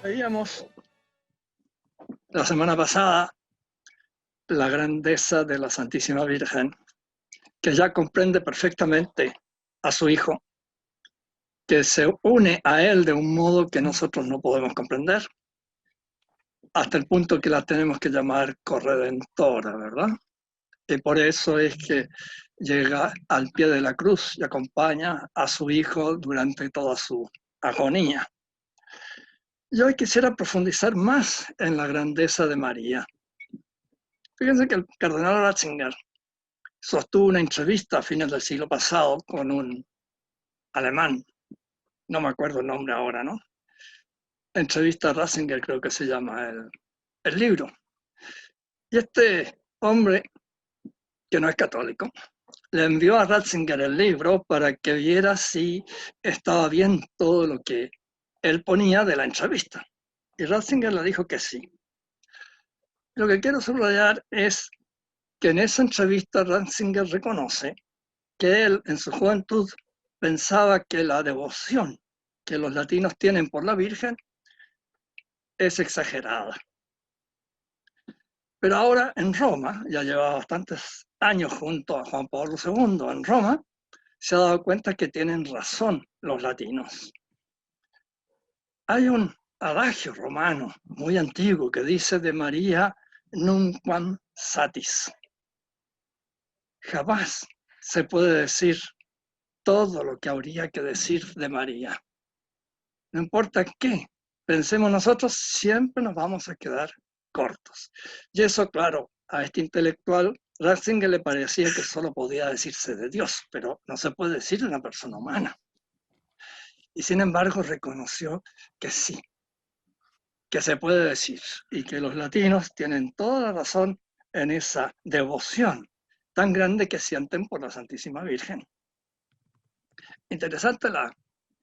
Veíamos la semana pasada la grandeza de la Santísima Virgen, que ya comprende perfectamente a su Hijo, que se une a Él de un modo que nosotros no podemos comprender, hasta el punto que la tenemos que llamar corredentora, ¿verdad? Y por eso es que llega al pie de la cruz y acompaña a su Hijo durante toda su agonía. Y hoy quisiera profundizar más en la grandeza de María. Fíjense que el cardenal Ratzinger sostuvo una entrevista a fines del siglo pasado con un alemán, no me acuerdo el nombre ahora, ¿no? Entrevista a Ratzinger creo que se llama el libro. Y este hombre, que no es católico, le envió a Ratzinger el libro para que viera si estaba bien todo lo que él ponía de la entrevista. Y Ratzinger le dijo que sí. Lo que quiero subrayar es que en esa entrevista Ratzinger reconoce que él en su juventud pensaba que la devoción que los latinos tienen por la Virgen es exagerada. Pero ahora en Roma, ya lleva bastantes años junto a Juan Pablo II en Roma, se ha dado cuenta que tienen razón los latinos. Hay un adagio romano muy antiguo que dice de María nunquam satis. Jamás se puede decir todo lo que habría que decir de María. No importa qué pensemos nosotros, siempre nos vamos a quedar cortos. Y eso, claro, a este intelectual Ratzinger le parecía que solo podía decirse de Dios, pero no se puede decir de una persona humana. Y sin embargo reconoció que sí, que se puede decir, y que los latinos tienen toda la razón en esa devoción tan grande que sienten por la Santísima Virgen. Interesante la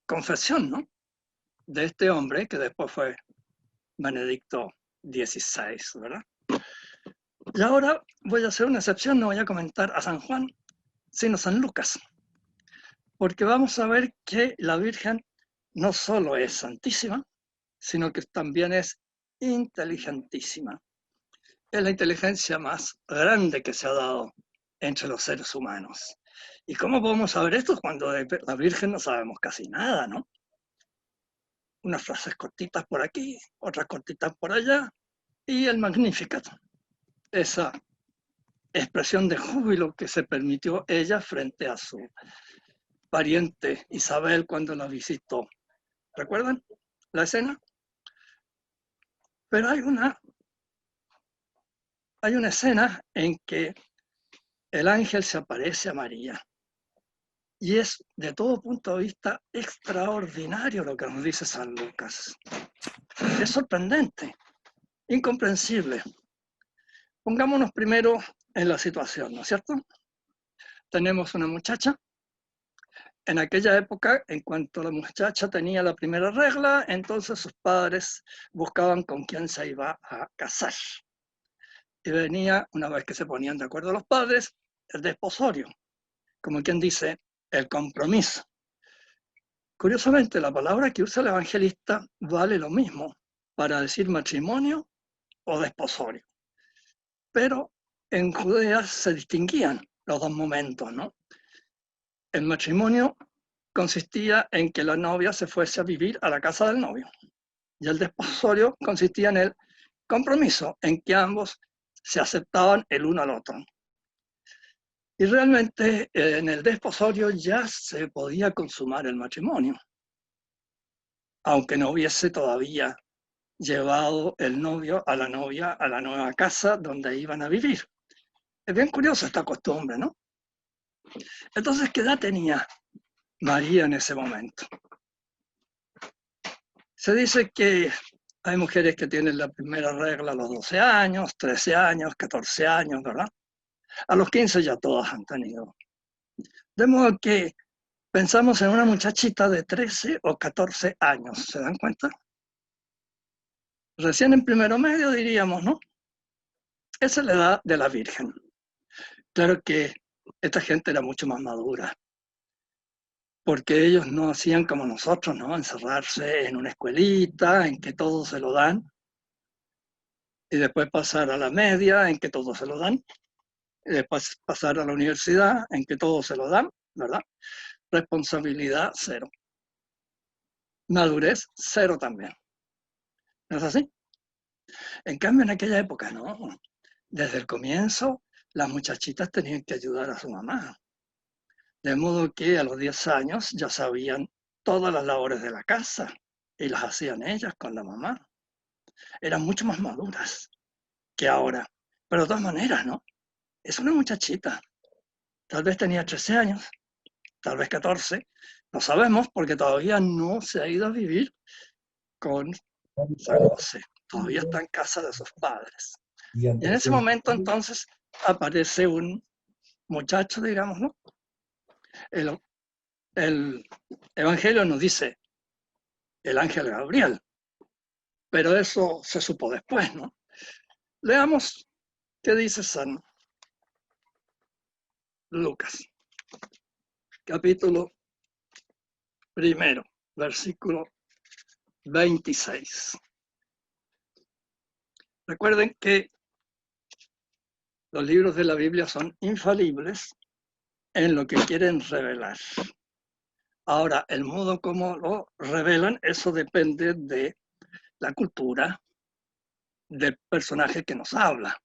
confesión, ¿no?, de este hombre que después fue Benedicto XVI, ¿verdad? Y ahora voy a hacer una excepción, no voy a comentar a San Juan, sino San Lucas, porque vamos a ver que la Virgen no solo es santísima, sino que también es inteligentísima. Es la inteligencia más grande que se ha dado entre los seres humanos. ¿Y cómo podemos saber esto cuando de la Virgen no sabemos casi nada, ¿no? Unas frases cortitas por aquí, otras cortitas por allá, y el Magnificat, esa expresión de júbilo que se permitió ella frente a su pariente Isabel cuando la visitó. ¿Recuerdan la escena? Pero hay una escena en que el ángel se aparece a María. Y es, de todo punto de vista, extraordinario lo que nos dice San Lucas. Es sorprendente, incomprensible. Pongámonos primero en la situación, ¿no es cierto? Tenemos una muchacha. En aquella época, en cuanto la muchacha tenía la primera regla, entonces sus padres buscaban con quién se iba a casar. Y venía, una vez que se ponían de acuerdo los padres, el desposorio, como quien dice, el compromiso. Curiosamente, la palabra que usa el evangelista vale lo mismo para decir matrimonio o desposorio. Pero en Judea se distinguían los dos momentos, ¿no? El matrimonio consistía en que la novia se fuese a vivir a la casa del novio. Y el desposorio consistía en el compromiso, en que ambos se aceptaban el uno al otro. Y realmente en el desposorio ya se podía consumar el matrimonio, aunque no hubiese todavía llevado el novio a la novia a la nueva casa donde iban a vivir. Es bien curiosa esta costumbre, ¿no? Entonces, ¿qué edad tenía María en ese momento? Se dice que hay mujeres que tienen la primera regla a los 12 años, 13 años, 14 años, ¿verdad? A los 15 ya todas han tenido. De modo que pensamos en una muchachita de 13 o 14 años, ¿se dan cuenta? Recién en primero medio diríamos, ¿no? Esa es la edad de la Virgen. Claro que esta gente era mucho más madura. porque ellos no hacían como nosotros, ¿no? Encerrarse en una escuelita en que todos se lo dan, y después pasar a la media en que todos se lo dan, y después pasar a la universidad en que todos se lo dan, ¿verdad? Responsabilidad cero. Madurez cero también. ¿No es así? En cambio, en aquella época, no. Desde el comienzo, las muchachitas tenían que ayudar a su mamá. De modo que a los 10 años ya sabían todas las labores de la casa y las hacían ellas con la mamá. Eran mucho más maduras que ahora. Pero de todas maneras, ¿no? Es una muchachita. Tal vez tenía 13 años, tal vez 14. No sabemos porque todavía no se ha ido a vivir con San José. Todavía está en casa de sus padres. Y Y en ese momento entonces aparece un muchacho, digamos, ¿no? El Evangelio nos dice el ángel Gabriel, pero eso se supo después, ¿no? Leamos qué dice San Lucas, capítulo 1, versículo 26. Recuerden que los libros de la Biblia son infalibles en lo que quieren revelar. Ahora, el modo como lo revelan, eso depende de la cultura del personaje que nos habla.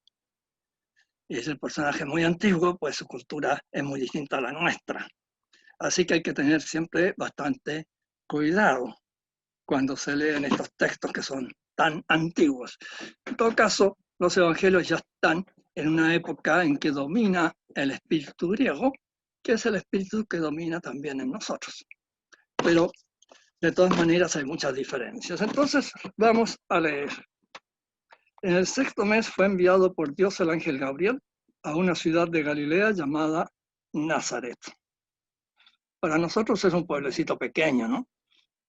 Y es el personaje muy antiguo, pues su cultura es muy distinta a la nuestra. Así que hay que tener siempre bastante cuidado cuando se leen estos textos que son tan antiguos. En todo caso, los evangelios ya están en una época en que domina el espíritu griego, que es el espíritu que domina también en nosotros. Pero de todas maneras hay muchas diferencias. Entonces vamos a leer. En el 6º mes fue enviado por Dios el ángel Gabriel a una ciudad de Galilea llamada Nazaret. Para nosotros es un pueblecito pequeño, ¿no?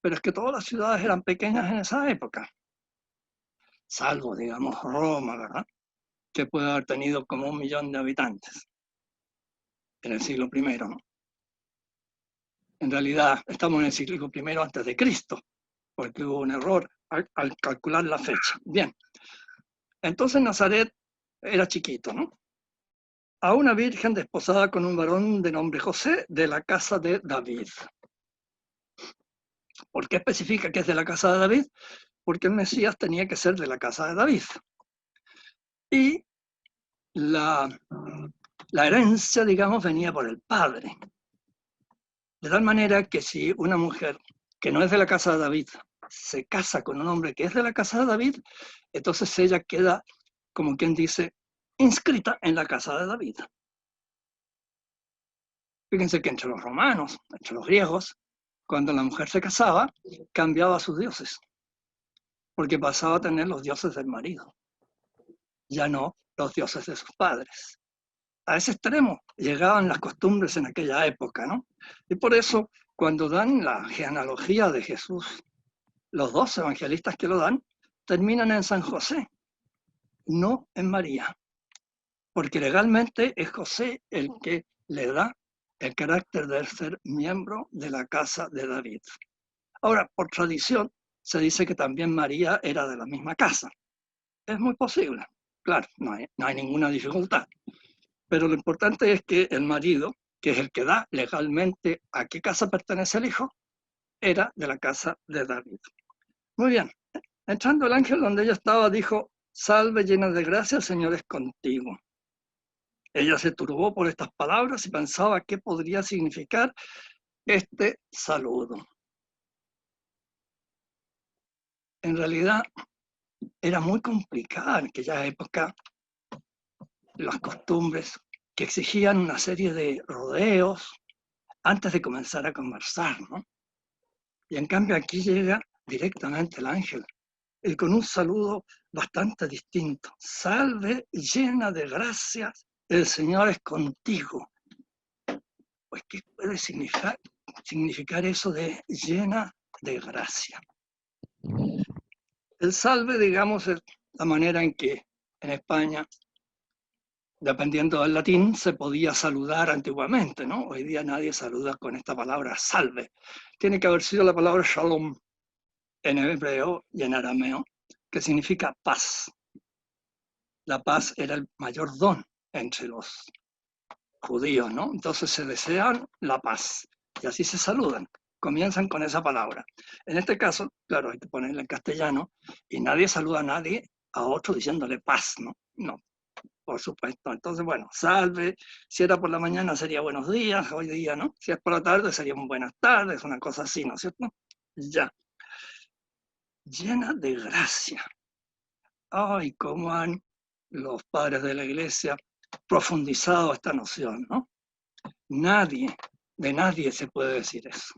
Pero es que todas las ciudades eran pequeñas en esa época, salvo, digamos, Roma, ¿verdad? Que puede haber tenido como 1 millón de habitantes en el siglo I, ¿no? En realidad estamos en el siglo I antes de Cristo, porque hubo un error al calcular la fecha. Bien, entonces Nazaret era chiquito, ¿no? A una virgen desposada con un varón de nombre José de la casa de David. ¿Por qué especifica que es de la casa de David? Porque el Mesías tenía que ser de la casa de David. Y la herencia, digamos, venía por el padre. De tal manera que si una mujer que no es de la casa de David se casa con un hombre que es de la casa de David, entonces ella queda, como quien dice, inscrita en la casa de David. Fíjense que entre los romanos, entre los griegos, cuando la mujer se casaba, cambiaba sus dioses, porque pasaba a tener los dioses del marido, ya no los dioses de sus padres. A ese extremo llegaban las costumbres en aquella época, ¿no? Y por eso, cuando dan la genealogía de Jesús, los 2 evangelistas que lo dan, terminan en San José, no en María, porque legalmente es José el que le da el carácter de ser miembro de la casa de David. Ahora, por tradición, se dice que también María era de la misma casa. Es muy posible, claro, no hay ninguna dificultad. Pero lo importante es que el marido, que es el que da legalmente a qué casa pertenece el hijo, era de la casa de David. Muy bien, entrando el ángel donde ella estaba, dijo, salve llena de gracia, el Señor es contigo. Ella se turbó por estas palabras y pensaba qué podría significar este saludo. En realidad, era muy complicada en aquella época las costumbres que exigían una serie de rodeos antes de comenzar a conversar, ¿no? Y en cambio aquí llega directamente el ángel y con un saludo bastante distinto. Salve llena de gracias, el Señor es contigo. Pues, ¿qué puede significar eso de llena de gracia? El salve, digamos, es la manera en que en España Dependiendo del latín, se podía saludar antiguamente, ¿no? Hoy día nadie saluda con esta palabra salve. Tiene que haber sido la palabra shalom en hebreo y en arameo, que significa paz. La paz era el mayor don entre los judíos, ¿no? Entonces se desean la paz y así se saludan. Comienzan con esa palabra. En este caso, claro, hay que ponerla en castellano y nadie saluda a nadie a otro diciéndole paz, ¿no? No, por supuesto. Entonces, bueno, salve. Si era por la mañana sería buenos días, hoy día, ¿no? Si es por la tarde serían buenas tardes, una cosa así, ¿no es cierto? Ya. Llena de gracia. Ay, cómo han los padres de la iglesia profundizado esta noción, ¿no? Nadie, de nadie se puede decir eso.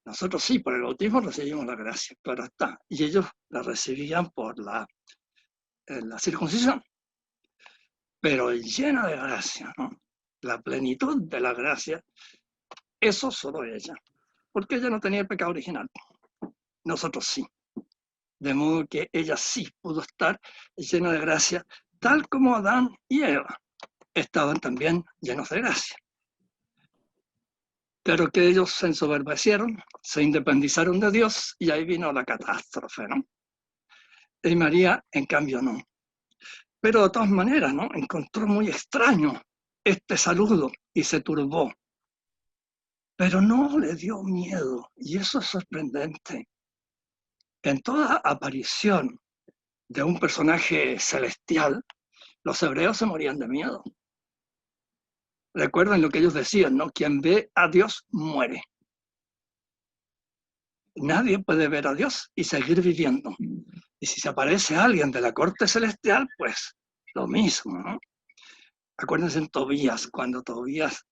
Nosotros sí, por el bautismo recibimos la gracia, claro está. Y ellos la recibían por la circuncisión, pero llena de gracia, ¿no? La plenitud de la gracia, eso solo ella, porque ella no tenía el pecado original. Nosotros sí. De modo que ella sí pudo estar llena de gracia, tal como Adán y Eva estaban también llenos de gracia. Pero que ellos se ensoberbecieron, se independizaron de Dios y ahí vino la catástrofe, ¿no? Y María, en cambio, no. Pero de todas maneras, ¿no? Encontró muy extraño este saludo y se turbó. Pero no le dio miedo, y eso es sorprendente. En toda aparición de un personaje celestial, los hebreos se morían de miedo. Recuerden lo que ellos decían, ¿no? Quien ve a Dios muere. Nadie puede ver a Dios y seguir viviendo. Y si se aparece alguien de la corte celestial, pues lo mismo, ¿no? Acuérdense en Tobías, cuando Tobías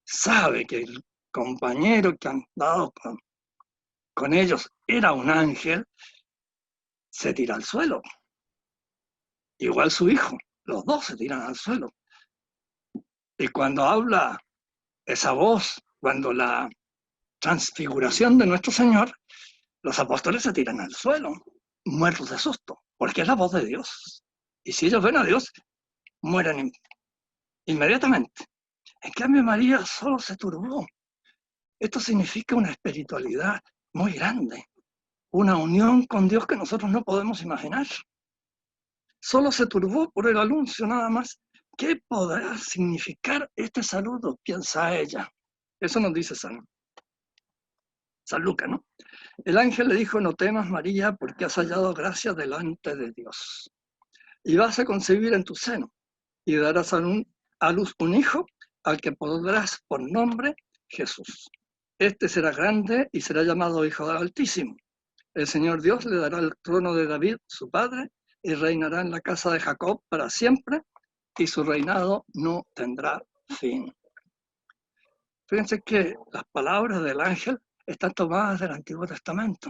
sabe que el compañero que han dado con ellos era un ángel, se tira al suelo. Igual su hijo, los dos se tiran al suelo. Y cuando habla esa voz, cuando la transfiguración de nuestro Señor, los apóstoles se tiran al suelo, muertos de susto, porque es la voz de Dios. Y si ellos ven a Dios, mueren inmediatamente. En cambio, María solo se turbó. Esto significa una espiritualidad muy grande, una unión con Dios que nosotros no podemos imaginar. Solo se turbó por el anuncio nada más. ¿Qué podrá significar este saludo? Piensa ella. Eso nos dice San Lucas, ¿no? El ángel le dijo, no temas, María, porque has hallado gracia delante de Dios. Y vas a concebir en tu seno, y darás a luz un hijo, al que pondrás por nombre Jesús. Este será grande y será llamado Hijo del Altísimo. El Señor Dios le dará el trono de David, su padre, y reinará en la casa de Jacob para siempre, y su reinado no tendrá fin. Fíjense que las palabras del ángel están tomadas del Antiguo Testamento.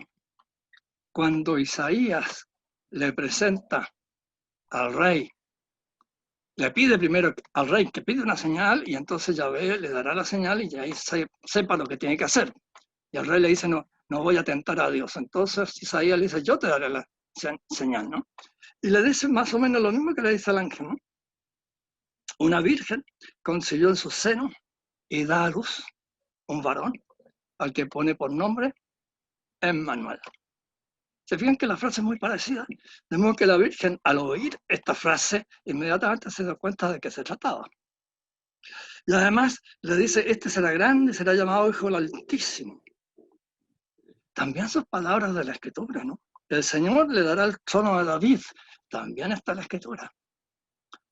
Cuando Isaías le presenta al rey, le pide primero al rey que pide una señal y entonces Yahvé le dará la señal y ya ahí sepa lo que tiene que hacer. Y el rey le dice, no voy a tentar a Dios. Entonces Isaías le dice, yo te daré la señal, ¿no? Y le dice más o menos lo mismo que le dice al ángel, ¿no? Una virgen concibió en su seno y da a luz un varón al que pone por nombre Emmanuel. Se fijan que la frase es muy parecida, de modo que la Virgen, al oír esta frase, inmediatamente se da cuenta de qué se trataba. Y además le dice, este será grande, será llamado Hijo del Altísimo. También son palabras de la Escritura, ¿no? El Señor le dará el trono de David, también está en la Escritura.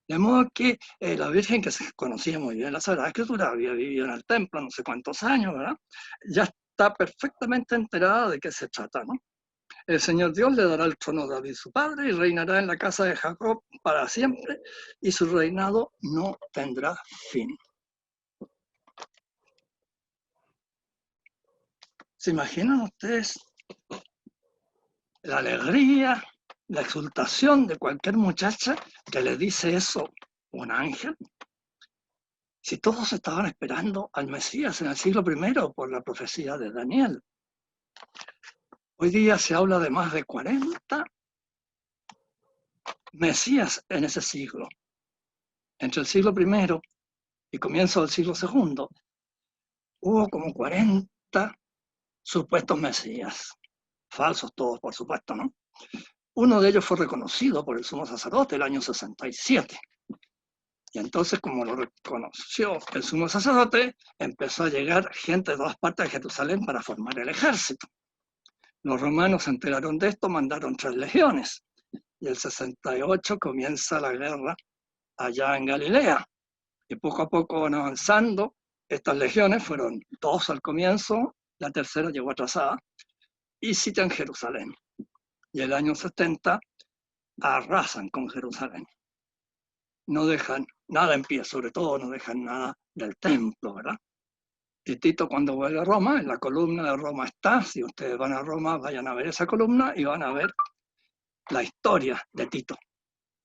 De modo que la Virgen, que se conocía muy bien la Sagrada Escritura, había vivido en el templo no sé cuántos años, ¿verdad? Ya está perfectamente enterada de qué se trata, ¿no? El Señor Dios le dará el trono a David su padre y reinará en la casa de Jacob para siempre y su reinado no tendrá fin. ¿Se imaginan ustedes la alegría, la exultación de cualquier muchacha que le dice eso un ángel? Si todos estaban esperando al Mesías en el siglo I por la profecía de Daniel. Hoy día se habla de más de 40 Mesías en ese siglo. Entre el siglo I y comienzo del siglo II, hubo como 40 supuestos mesías, falsos todos, por supuesto, ¿no? Uno de ellos fue reconocido por el sumo sacerdote el año 67. Y entonces, como lo reconoció el sumo sacerdote, empezó a llegar gente de todas partes de Jerusalén para formar el ejército. Los romanos se enteraron de esto, mandaron 3 legiones. Y el 68 comienza la guerra allá en Galilea. Y poco a poco van avanzando. Estas legiones fueron 2 al comienzo, la tercera llegó atrasada, y sitian Jerusalén. Y el año 70 arrasan con Jerusalén. No dejan nada en pie, sobre todo no dejan nada del templo, ¿verdad? Y Tito, cuando vuelve a Roma, en la columna de Roma está, si ustedes van a Roma, vayan a ver esa columna y van a ver la historia de Tito.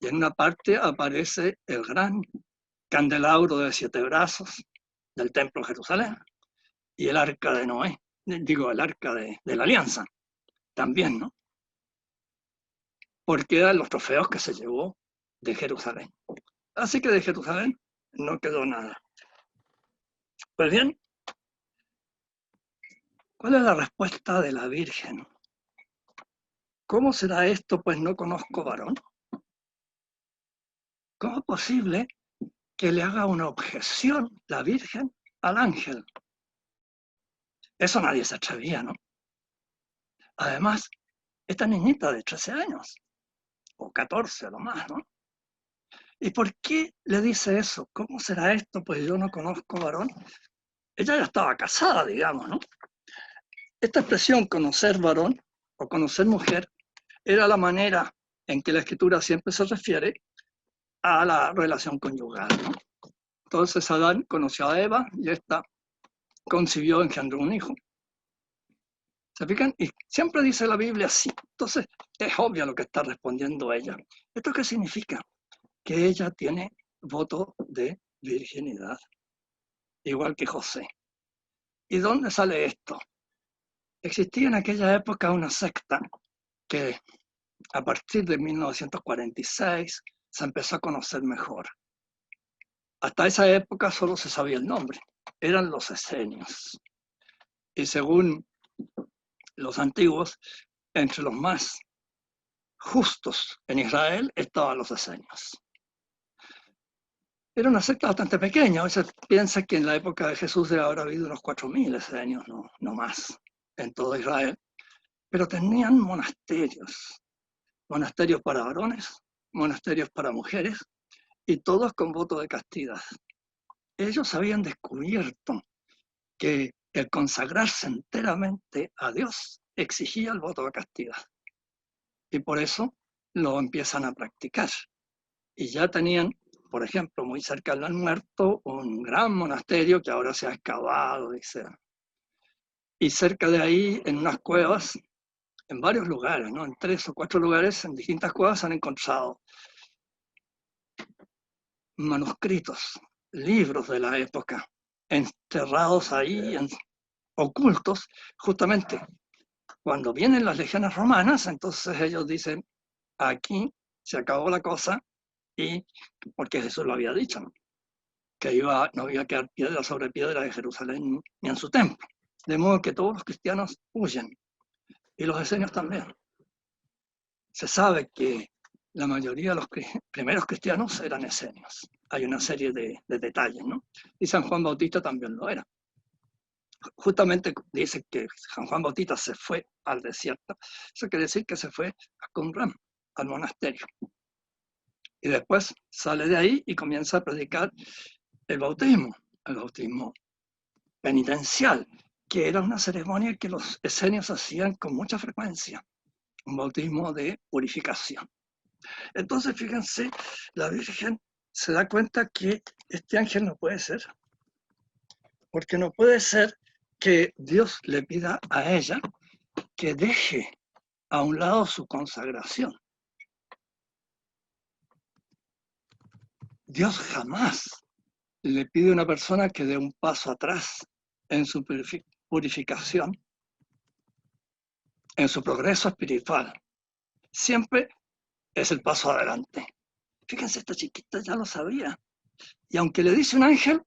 Y en una parte aparece el gran candelabro de 7 brazos del templo de Jerusalén y el arca de Noé, digo, el arca de la alianza, también, ¿no? Porque eran los trofeos que se llevó de Jerusalén. Así que de Jerusalén no quedó nada. Pues bien, ¿cuál es la respuesta de la Virgen? ¿Cómo será esto? Pues no conozco varón. ¿Cómo es posible que le haga una objeción la Virgen al ángel? Eso nadie se atrevía, ¿no? Además, esta niñita de 13 años, o 14 a lo más, ¿no? ¿Y por qué le dice eso? ¿Cómo será esto? Pues yo no conozco varón. Ella ya estaba casada, digamos, ¿no? Esta expresión conocer varón o conocer mujer era la manera en que la escritura siempre se refiere a la relación conyugal, ¿no? Entonces Adán conoció a Eva y esta concibió, engendró un hijo. ¿Se fijan? Y siempre dice la Biblia así. Entonces es obvio lo que está respondiendo ella. ¿Esto qué significa? Que ella tiene voto de virginidad, igual que José. ¿Y dónde sale esto? Existía en aquella época una secta que a partir de 1946 se empezó a conocer mejor. Hasta esa época solo se sabía el nombre, eran los esenios. Y según los antiguos, entre los más justos en Israel estaban los esenios. Era una secta bastante pequeña, a veces piensa que en la época de Jesús debe haber habido unos 4.000 esenios, no más, en todo Israel. Pero tenían monasterios, monasterios para varones, monasterios para mujeres, y todos con voto de castidad. Ellos habían descubierto que el consagrarse enteramente a Dios exigía el voto de castidad. Y por eso lo empiezan a practicar. Y ya tenían, por ejemplo, muy cerca del Muerto, un gran monasterio que ahora se ha excavado, dice. Y cerca de ahí, en unas cuevas, en varios lugares, ¿no? En 3 o 4 lugares, en distintas cuevas, han encontrado manuscritos, libros de la época, enterrados ahí, ocultos, justamente. Cuando vienen las legiones romanas, entonces ellos dicen, aquí se acabó la cosa, y porque Jesús lo había dicho, ¿no? Que no iba a quedar piedra sobre piedra de Jerusalén ni en su templo. De modo que todos los cristianos huyen, y los esenios también. Se sabe que la mayoría de los primeros cristianos eran esenios. Hay una serie de detalles, ¿no? Y San Juan Bautista también lo era. Justamente dice que San Juan Bautista se fue al desierto. Eso quiere decir que se fue a Qumran, al monasterio. Y después sale de ahí y comienza a predicar el bautismo penitencial, que era una ceremonia que los esenios hacían con mucha frecuencia, un bautismo de purificación. Entonces, fíjense, la Virgen se da cuenta que este ángel no puede ser, porque no puede ser que Dios le pida a ella que deje a un lado su consagración. Dios jamás le pide a una persona que dé un paso atrás en su purificación, en su progreso espiritual. Siempre es el paso adelante. Fíjense, esta chiquita ya lo sabía. Y aunque le dice un ángel,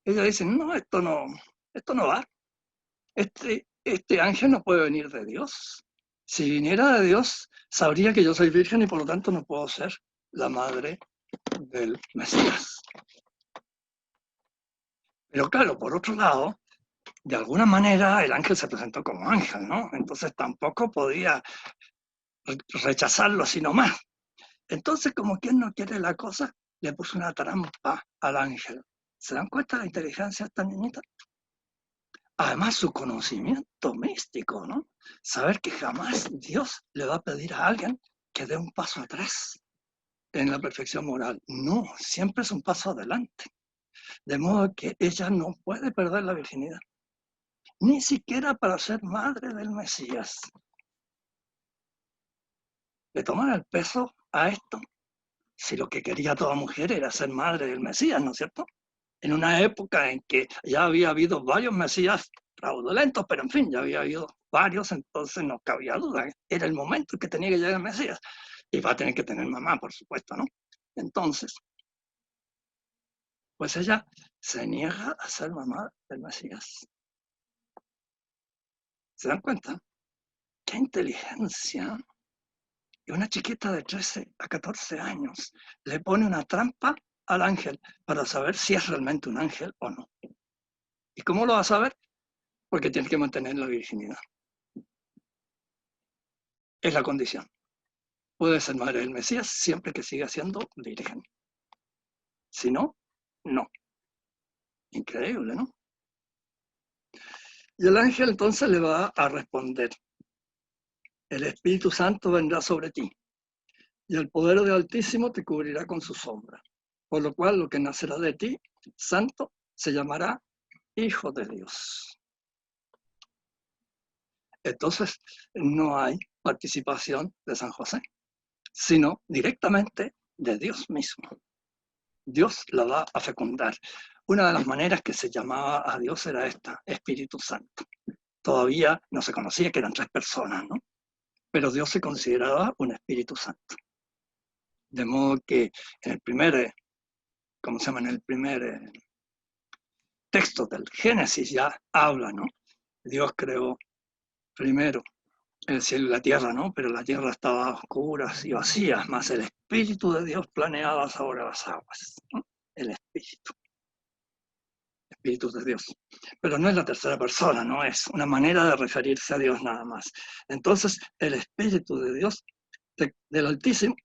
ella dice, no, esto no va. Este ángel no puede venir de Dios. Si viniera de Dios, sabría que yo soy virgen y por lo tanto no puedo ser la madre del Mesías. Pero claro, por otro lado, de alguna manera el ángel se presentó como ángel, ¿no? Entonces tampoco podía rechazarlo así nomás. Entonces, como quien no quiere la cosa, le puso una trampa al ángel. ¿Se dan cuenta de la inteligencia de esta niñita? Además, su conocimiento místico, ¿no? Saber que jamás Dios le va a pedir a alguien que dé un paso atrás en la perfección moral. No, siempre es un paso adelante. De modo que ella no puede perder la virginidad, ni siquiera para ser madre del Mesías. Le toman el peso a esto, si lo que quería toda mujer era ser madre del Mesías, ¿no es cierto? En una época en que ya había habido varios Mesías fraudulentos, pero en fin, ya había habido varios, entonces no cabía duda. Era el momento en que tenía que llegar el Mesías. Y va a tener que tener mamá, por supuesto, ¿no? Entonces, pues ella se niega a ser mamá del Mesías. ¿Se dan cuenta? ¡Qué inteligencia! Y una chiquita de 13 a 14 años le pone una trampa al ángel para saber si es realmente un ángel o no. ¿Y cómo lo va a saber? Porque tiene que mantener la virginidad. Es la condición. Puede ser madre del Mesías siempre que siga siendo virgen. Si no, no. Increíble, ¿no? Y el ángel entonces le va a responder: el Espíritu Santo vendrá sobre ti, y el poder del Altísimo te cubrirá con su sombra. Por lo cual lo que nacerá de ti, santo, se llamará Hijo de Dios. Entonces, no hay participación de San José, sino directamente de Dios mismo. Dios la va a fecundar. Una de las maneras que se llamaba a Dios era esta, Espíritu Santo. Todavía no se conocía que eran 3 personas, ¿no? Pero Dios se consideraba un Espíritu Santo. De modo que en el primer, ¿cómo se llama? En el primer texto del Génesis ya habla, ¿no? Dios creó primero el cielo y la tierra, ¿no? Pero la tierra estaba oscura y vacía, más el Espíritu de Dios planeaba sobre las aguas, ¿no? El Espíritu de Dios. Pero no es la tercera persona, no es una manera de referirse a Dios nada más. Entonces, el Espíritu de Dios, del Altísimo,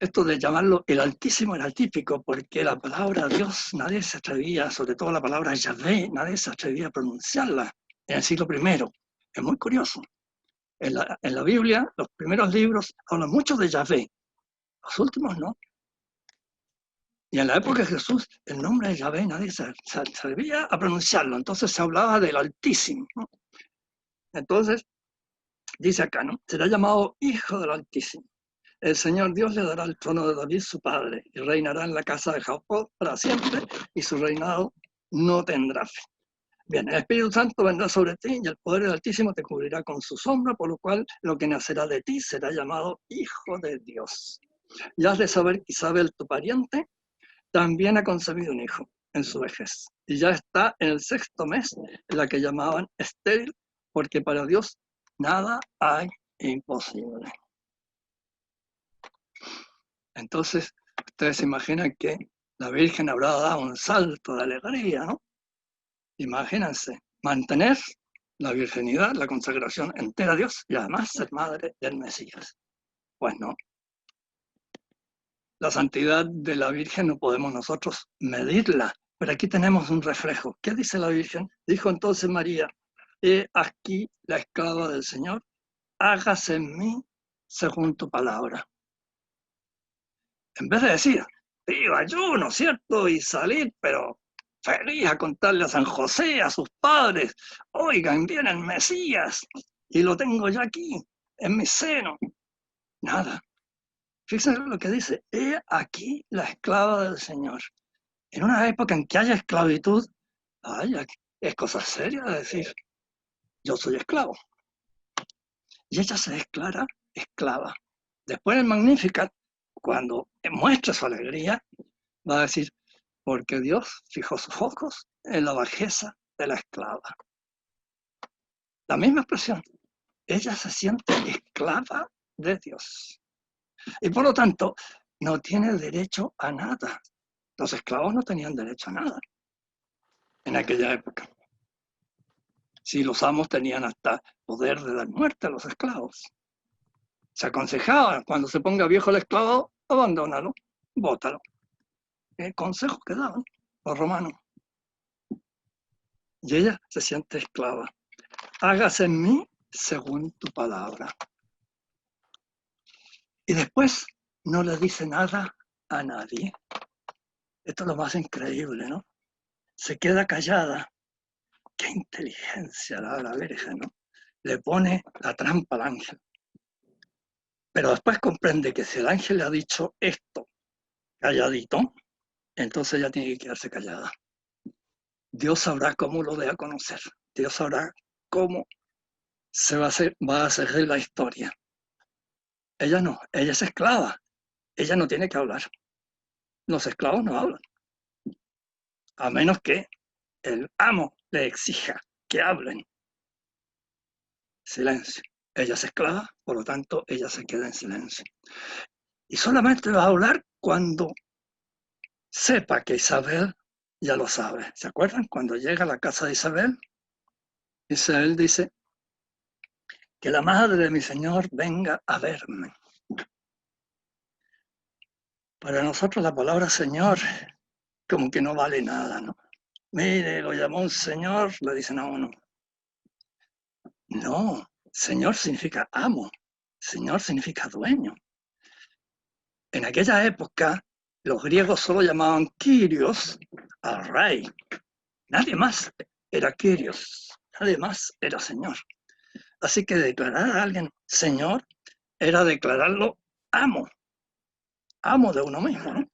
esto de llamarlo el Altísimo era típico, porque la palabra Dios nadie se atrevía, sobre todo la palabra Yahvé, nadie se atrevía a pronunciarla en el siglo I. Es muy curioso. En la Biblia, los primeros libros hablan mucho de Yahvé, los últimos no. Y en la época de Jesús, el nombre de Yahvé nadie se atrevía a pronunciarlo, entonces se hablaba del Altísimo, ¿no? Entonces, dice acá, ¿no? Será llamado Hijo del Altísimo. El Señor Dios le dará el trono de David, su padre, y reinará en la casa de Jacob para siempre, y su reinado no tendrá fin. Bien, el Espíritu Santo vendrá sobre ti, y el poder del Altísimo te cubrirá con su sombra, por lo cual lo que nacerá de ti será llamado Hijo de Dios. Y has de saber que Isabel, tu pariente, también ha concebido un hijo en su vejez, y ya está en el 6º mes, en la que llamaban estéril, porque para Dios nada hay imposible. Entonces, ustedes se imaginan que la Virgen habrá dado un salto de alegría, ¿no? Imagínense, mantener la virginidad, la consagración entera a Dios y además ser madre del Mesías. Pues no. La santidad de la Virgen no podemos nosotros medirla, pero aquí tenemos un reflejo. ¿Qué dice la Virgen? Dijo entonces María: he aquí la esclava del Señor, hágase en mí según tu palabra. En vez de decir, digo, ayuno, ¿cierto? Y salir, pero feliz a contarle a San José, a sus padres, oigan, viene el Mesías, y lo tengo ya aquí, en mi seno. Nada. Fíjense lo que dice, he aquí la esclava del Señor. En una época en que haya esclavitud, es cosa seria decir, yo soy esclavo. Y ella se declara esclava. Después en el Magnificat, cuando muestre su alegría, va a decir, porque Dios fijó sus ojos en la bajeza de la esclava. La misma expresión. Ella se siente esclava de Dios. Y por lo tanto, no tiene derecho a nada. Los esclavos no tenían derecho a nada en aquella época. Si los amos tenían hasta poder de dar muerte a los esclavos. Se aconsejaba, cuando se ponga viejo el esclavo, abandónalo, bótalo. El consejo que daban los romanos. Y ella se siente esclava. Hágase en mí según tu palabra. Y después no le dice nada a nadie. Esto es lo más increíble, ¿no? Se queda callada. Qué inteligencia la Virgen, ¿no? Le pone la trampa al ángel. Pero después comprende que si el ángel le ha dicho esto calladito, entonces ella tiene que quedarse callada. Dios sabrá cómo lo dé a conocer. Dios sabrá cómo va a seguir la historia. Ella no, ella es esclava. Ella no tiene que hablar. Los esclavos no hablan. A menos que el amo le exija que hablen. Silencio. Ella es esclava, por lo tanto, ella se queda en silencio. Y solamente va a hablar cuando sepa que Isabel ya lo sabe. ¿Se acuerdan? Cuando llega a la casa de Isabel, Isabel dice, que la madre de mi Señor venga a verme. Para nosotros la palabra Señor como que no vale nada, ¿no? Mire, lo llamó un Señor, le dicen a uno. No, Señor significa amo, Señor significa dueño. En aquella época, los griegos solo llamaban Kyrios al rey. Nadie más era Kyrios, nadie más era Señor. Así que declarar a alguien Señor era declararlo amo de uno mismo, ¿no?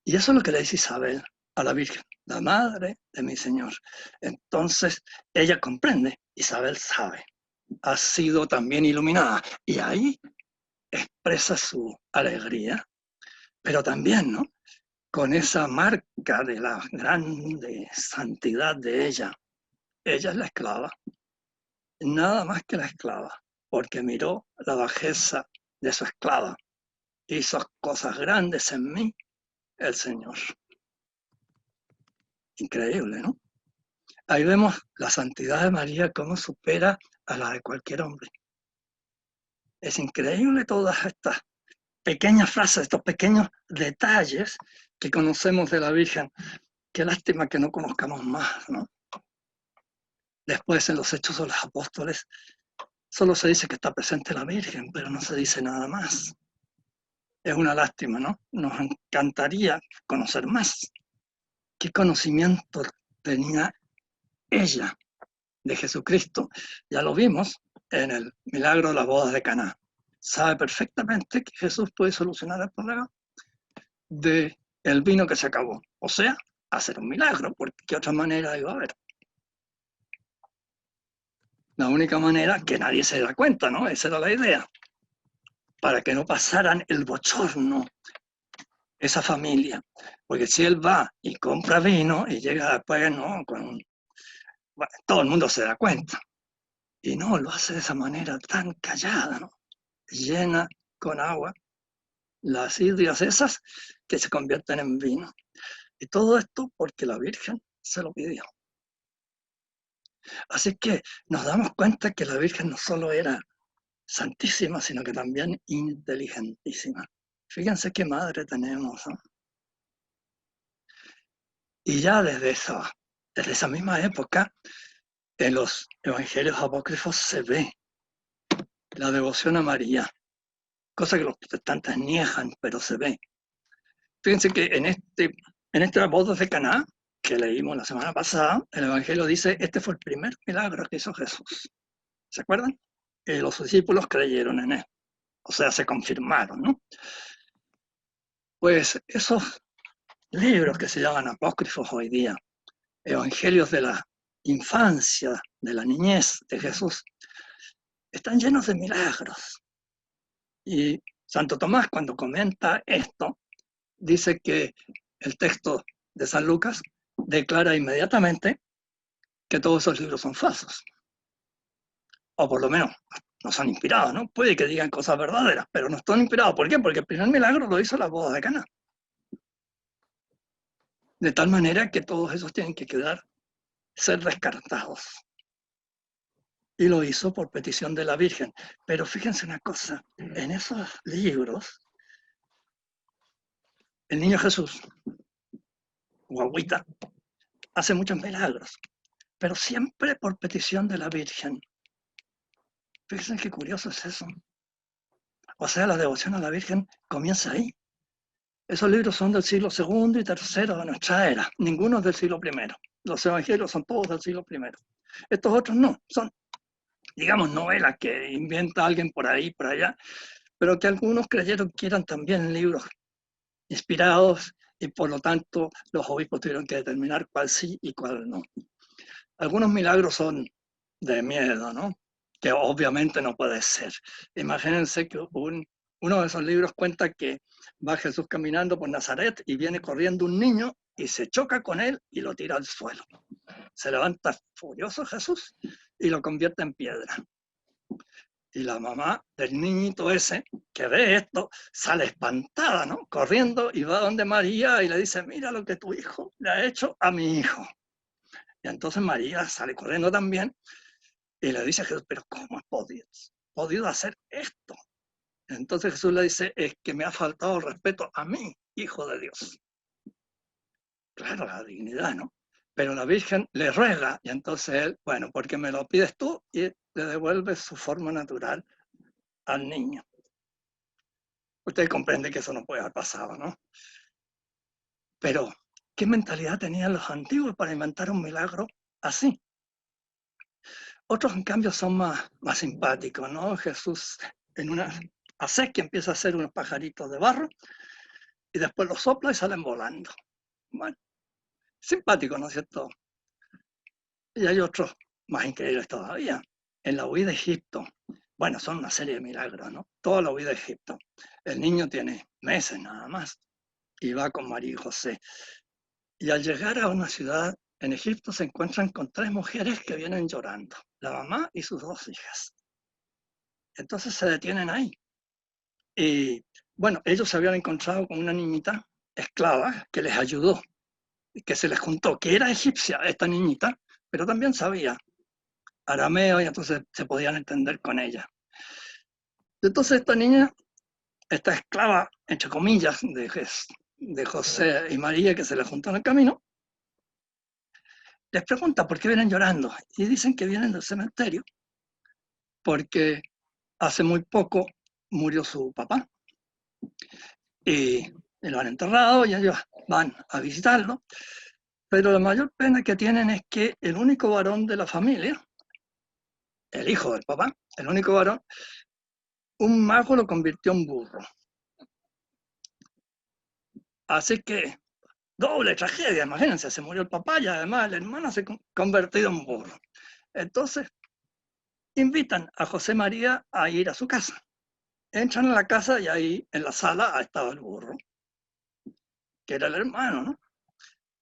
Y eso es lo que le dice Isabel a la Virgen, la madre de mi Señor. Entonces ella comprende, Isabel sabe, ha sido también iluminada y ahí expresa su alegría, pero también, ¿no? Con esa marca de la grande santidad de ella. Ella es la esclava, nada más que la esclava, porque miró la bajeza de su esclava. Hizo cosas grandes en mí, el Señor. Increíble, ¿no? Ahí vemos la santidad de María cómo supera a la de cualquier hombre. Es increíble todas estas pequeñas frases, estos pequeños detalles que conocemos de la Virgen. Qué lástima que no conozcamos más, ¿no? Después en los Hechos de los Apóstoles solo se dice que está presente la Virgen, pero no se dice nada más. Es una lástima, ¿no? Nos encantaría conocer más. ¿Qué conocimiento tenía ella de Jesucristo? Ya lo vimos en el milagro de las bodas de Caná. Sabe perfectamente que Jesús puede solucionar el problema del vino que se acabó. O sea, hacer un milagro, porque ¿qué otra manera iba a haber? La única manera que nadie se da cuenta, ¿no? Esa era la idea. Para que no pasaran el bochorno esa familia. Porque si él va y compra vino y llega después, ¿no? Bueno, todo el mundo se da cuenta. Y no, lo hace de esa manera tan callada, ¿no? Llena con agua las sidrias esas que se convierten en vino. Y todo esto porque la Virgen se lo pidió. Así que nos damos cuenta que la Virgen no solo era santísima, sino que también inteligentísima. Fíjense qué madre tenemos, ¿no? Y ya desde esa misma época, en los evangelios apócrifos se ve la devoción a María, cosa que los protestantes niegan, pero se ve. Fíjense que en este bodas de Caná, que leímos la semana pasada, el evangelio dice, este fue el primer milagro que hizo Jesús. ¿Se acuerdan? Los discípulos creyeron en él, o sea, se confirmaron, ¿no? Pues esos libros que se llaman apócrifos hoy día, evangelios de la infancia, de la niñez de Jesús, están llenos de milagros. Y Santo Tomás, cuando comenta esto, dice que el texto de San Lucas declara inmediatamente que todos esos libros son falsos. O por lo menos no son inspirados, ¿no? Puede que digan cosas verdaderas, pero no están inspirados. ¿Por qué? Porque el primer milagro lo hizo la boda de Caná. De tal manera que todos esos tienen que ser descartados. Y lo hizo por petición de la Virgen. Pero fíjense una cosa, en esos libros, el niño Jesús, guaguita, hace muchos milagros, pero siempre por petición de la Virgen. Fíjense qué curioso es eso. O sea, la devoción a la Virgen comienza ahí. Esos libros son del siglo II y III de nuestra era, ninguno es del siglo I. Los evangelios son todos del siglo I. Estos otros no, son, digamos, novelas que inventa alguien por ahí, por allá, pero que algunos creyeron que eran también libros inspirados y por lo tanto los obispos tuvieron que determinar cuál sí y cuál no. Algunos milagros son de miedo, ¿no? Que obviamente no puede ser. Imagínense que uno de esos libros cuenta que va Jesús caminando por Nazaret y viene corriendo un niño y se choca con él y lo tira al suelo. Se levanta furioso Jesús y lo convierte en piedra. Y la mamá del niñito ese, que ve esto, sale espantada, ¿no? Corriendo y va donde María y le dice, mira lo que tu hijo le ha hecho a mi hijo. Y entonces María sale corriendo también y le dice a Jesús, pero ¿cómo has podido hacer esto? Entonces Jesús le dice, es que me ha faltado el respeto a mí, hijo de Dios. Claro, la dignidad, ¿no? Pero la Virgen le ruega y entonces él, bueno, porque me lo pides tú, y le devuelve su forma natural al niño. Usted comprende que eso no puede haber pasado, ¿no? Pero, ¿qué mentalidad tenían los antiguos para inventar un milagro así? Otros, en cambio, son más simpáticos, ¿no? Jesús en una acequia empieza a hacer unos pajaritos de barro y después los sopla y salen volando. Bueno, simpático, ¿no es cierto? Y hay otros más increíbles todavía. En la huida de Egipto, bueno, son una serie de milagros, ¿no? Toda la huida de Egipto. El niño tiene meses nada más y va con María y José. Y al llegar a una ciudad en Egipto se encuentran con 3 mujeres que vienen llorando, la mamá y sus 2 hijas. Entonces se detienen ahí. Y bueno, ellos se habían encontrado con una niñita esclava que les ayudó, que se les juntó, que era egipcia esta niñita, pero también sabía arameo y entonces se podían entender con ella. Entonces esta niña, esta esclava, entre comillas, de José y María que se les juntó en el camino, les pregunta por qué vienen llorando y dicen que vienen del cementerio porque hace muy poco murió su papá y lo han enterrado y ellos van a visitarlo, pero la mayor pena que tienen es que el único varón de la familia, el hijo del papá, el único varón, un mago lo convirtió en burro. Así que doble tragedia, imagínense, se murió el papá y además el hermano se ha convertido en burro. Entonces invitan a José María a ir a su casa. Entran a la casa y ahí en la sala estaba el burro, que era el hermano, ¿no?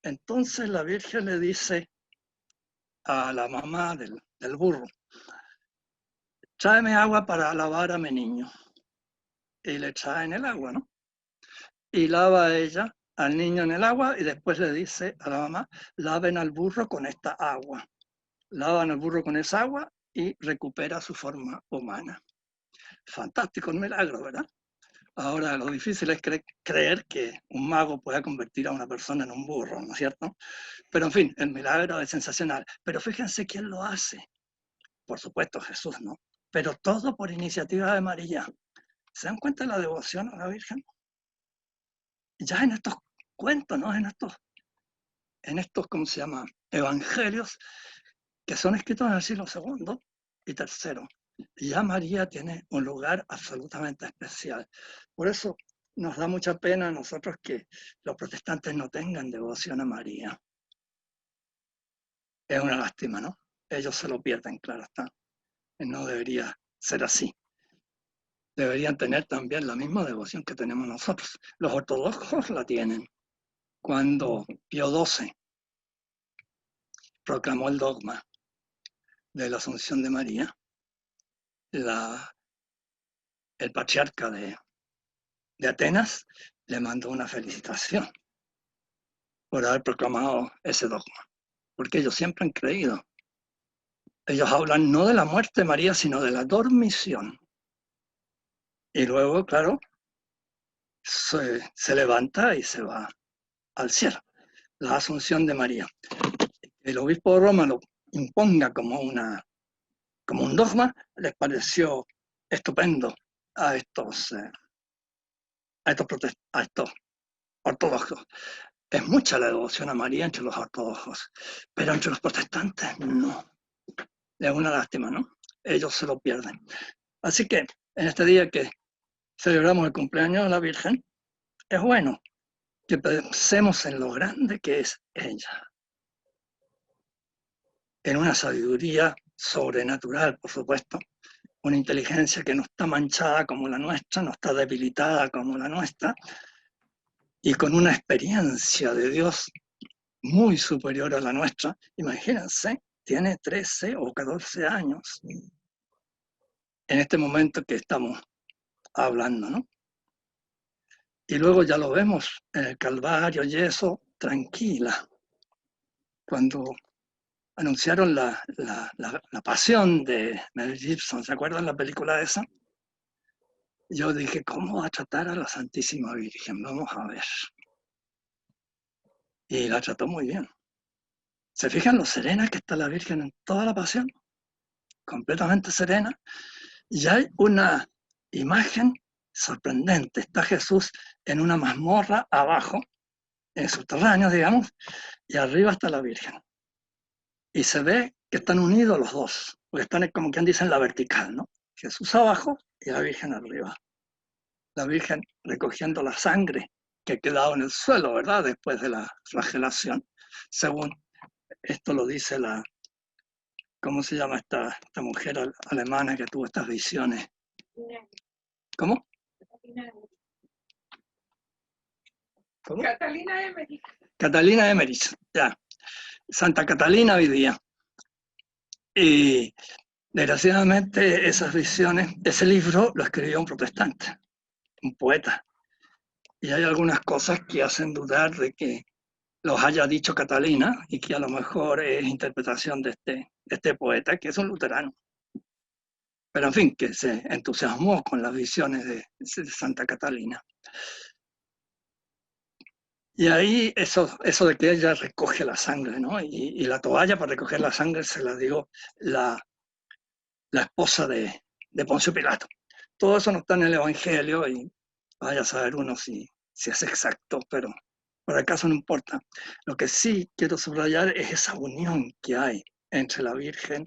Entonces la Virgen le dice a la mamá del burro, tráeme agua para lavar a mi niño. Y le traen el agua, ¿no? Y lava a ella al niño en el agua y después le dice a la mamá, laven al burro con esta agua. Lavan al burro con esa agua y recupera su forma humana. Fantástico el milagro, ¿verdad? Ahora, lo difícil es creer que un mago pueda convertir a una persona en un burro, ¿no es cierto? Pero en fin, el milagro es sensacional. Pero fíjense quién lo hace. Por supuesto, Jesús, ¿no? Pero todo por iniciativa de María. ¿Se dan cuenta de la devoción a la Virgen? Ya en estos cuentos, ¿no? En estos, ¿cómo se llama? Evangelios que son escritos en el siglo II y III. Ya María tiene un lugar absolutamente especial. Por eso nos da mucha pena a nosotros que los protestantes no tengan devoción a María. Es una lástima, ¿no? Ellos se lo pierden, claro está. No debería ser así. deberían tener también la misma devoción que tenemos nosotros. Los ortodoxos la tienen. Cuando Pío XII proclamó el dogma de la Asunción de María, el patriarca de Atenas le mandó una felicitación por haber proclamado ese dogma, porque ellos siempre han creído. Ellos hablan no de la muerte de María, sino de la dormición. Y luego, claro, se levanta y se va al cielo. La Asunción de María. El obispo de Roma lo imponga como un dogma, les pareció estupendo a estos ortodoxos. Es mucha la devoción a María entre los ortodoxos, pero entre los protestantes no. Es una lástima, ¿no? Ellos se lo pierden. Así que en este día que celebramos el cumpleaños de la Virgen, es bueno que pensemos en lo grande que es ella, en una sabiduría sobrenatural, por supuesto, una inteligencia que no está manchada como la nuestra, no está debilitada como la nuestra, y con una experiencia de Dios muy superior a la nuestra. Imagínense, tiene 13 o 14 años en este momento que estamos hablando, ¿no? Y luego ya lo vemos en el Calvario y eso, tranquila. Cuando anunciaron la pasión de Mel Gibson, ¿se acuerdan la película esa? Yo dije, ¿cómo va a tratar a la Santísima Virgen? Vamos a ver. Y la trató muy bien. ¿Se fijan lo serena que está la Virgen en toda la pasión? Completamente serena. Y hay una imagen sorprendente. Está Jesús en una mazmorra abajo, en subterráneo, digamos, y arriba está la Virgen. Y se ve que están unidos los dos, porque están como quien dice en la vertical, ¿no? Jesús abajo y la Virgen arriba. La Virgen recogiendo la sangre que ha quedado en el suelo, ¿verdad? Después de la flagelación, según esto lo dice ¿cómo se llama esta mujer alemana que tuvo estas visiones? ¿Cómo? ¿Cómo? Catalina Emmerich. Catalina Emmerich, ya. Santa Catalina hoy día. Y desgraciadamente esas visiones, ese libro lo escribió un protestante, un poeta. Y hay algunas cosas que hacen dudar de que los haya dicho Catalina y que a lo mejor es interpretación de este poeta, que es un luterano. Pero en fin, que se entusiasmó con las visiones de Santa Catalina. Y ahí eso de que ella recoge la sangre, ¿no? Y la toalla para recoger la sangre se la dio la esposa de Poncio Pilato. Todo eso no está en el Evangelio y vaya a saber uno si es exacto, pero por acaso no importa. Lo que sí quiero subrayar es esa unión que hay entre la Virgen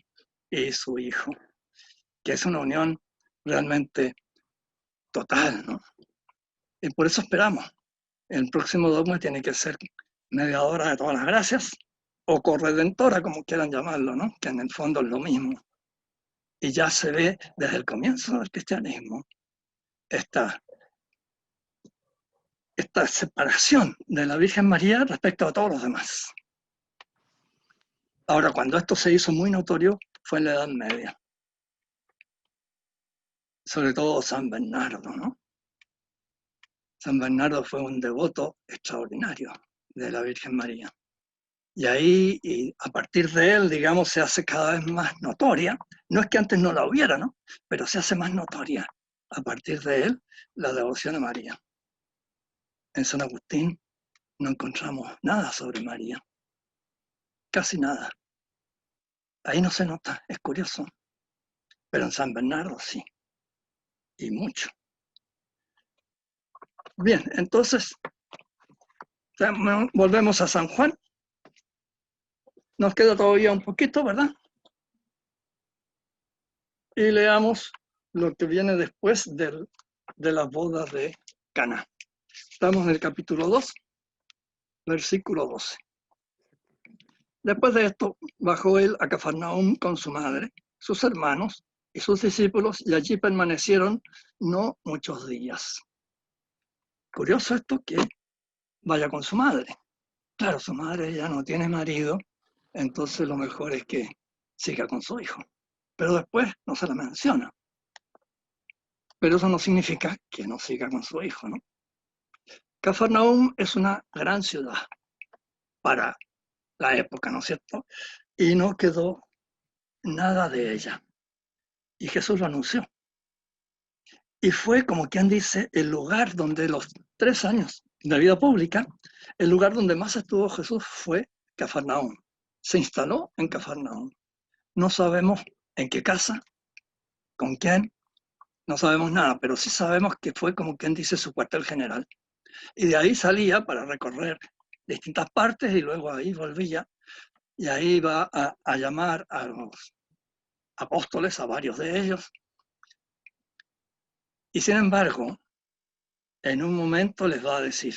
y su Hijo, que es una unión realmente total, ¿no? Y por eso esperamos. El próximo dogma tiene que ser mediadora de todas las gracias, o corredentora, como quieran llamarlo, ¿no? Que en el fondo es lo mismo. Y ya se ve desde el comienzo del cristianismo esta separación de la Virgen María respecto a todos los demás. Ahora, cuando esto se hizo muy notorio, fue en la Edad Media. Sobre todo San Bernardo, ¿no? San Bernardo fue un devoto extraordinario de la Virgen María. Y ahí, y a partir de él, digamos, se hace cada vez más notoria. No es que antes no la hubiera, ¿no? Pero se hace más notoria a partir de él la devoción a María. En San Agustín no encontramos nada sobre María. Casi nada. Ahí no se nota, es curioso. Pero en San Bernardo sí. Y mucho. Bien, entonces, volvemos a San Juan. Nos queda todavía un poquito, ¿verdad? Y leamos lo que viene después de las bodas de Caná. Estamos en el capítulo 2, versículo 12. Después de esto, bajó él a Cafarnaúm con su madre, sus hermanos y sus discípulos, y allí permanecieron no muchos días. Curioso esto que vaya con su madre. Claro, su madre ya no tiene marido, entonces lo mejor es que siga con su hijo. Pero después no se la menciona. Pero eso no significa que no siga con su hijo, ¿no? Cafarnaúm es una gran ciudad para la época, ¿no es cierto? Y no quedó nada de ella. Y Jesús lo anunció. Y fue, como quien dice, el lugar donde los 3 años de vida pública, el lugar donde más estuvo Jesús fue Cafarnaúm. Se instaló en Cafarnaúm. No sabemos en qué casa, con quién, no sabemos nada, pero sí sabemos que fue, como quien dice, su cuartel general. Y de ahí salía para recorrer distintas partes y luego ahí volvía y ahí iba a llamar a los apóstoles, a varios de ellos. Y sin embargo, en un momento les va a decir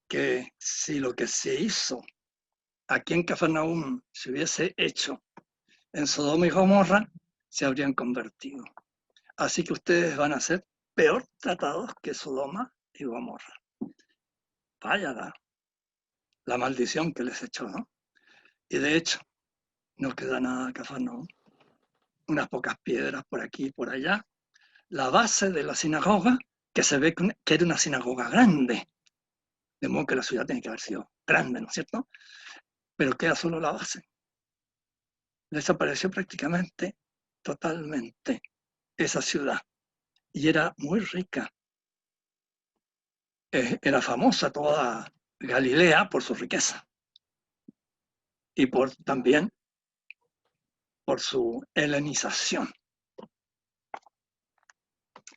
que si lo que se hizo aquí en Cafarnaúm se hubiese hecho en Sodoma y Gomorra, se habrían convertido. Así que ustedes van a ser peor tratados que Sodoma y Gomorra. Vaya la maldición que les echó, ¿no? Y de hecho, no queda nada de Cafarnaúm. Unas pocas piedras por aquí y por allá. La base de la sinagoga, que se ve que era una sinagoga grande, de modo que la ciudad tiene que haber sido grande, ¿no es cierto? Pero queda solo la base. Desapareció prácticamente totalmente esa ciudad. Y era muy rica. Era famosa toda Galilea por su riqueza. Y también por su helenización.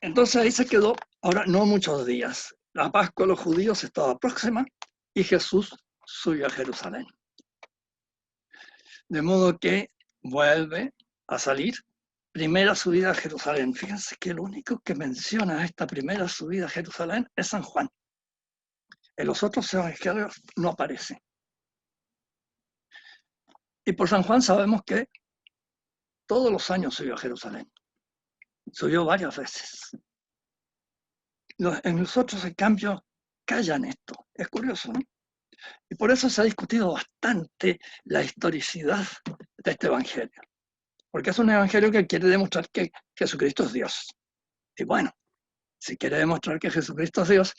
Entonces ahí se quedó, ahora no muchos días. La Pascua de los judíos estaba próxima y Jesús subió a Jerusalén. De modo que vuelve a salir. Primera subida a Jerusalén. Fíjense que el único que menciona esta primera subida a Jerusalén es San Juan. En los otros evangelios no aparece. Y por San Juan sabemos que todos los años subió a Jerusalén. Subió varias veces. En los otros, en cambio, callan esto. Es curioso, ¿no? Y por eso se ha discutido bastante la historicidad de este evangelio. Porque es un evangelio que quiere demostrar que Jesucristo es Dios. Y bueno, si quiere demostrar que Jesucristo es Dios,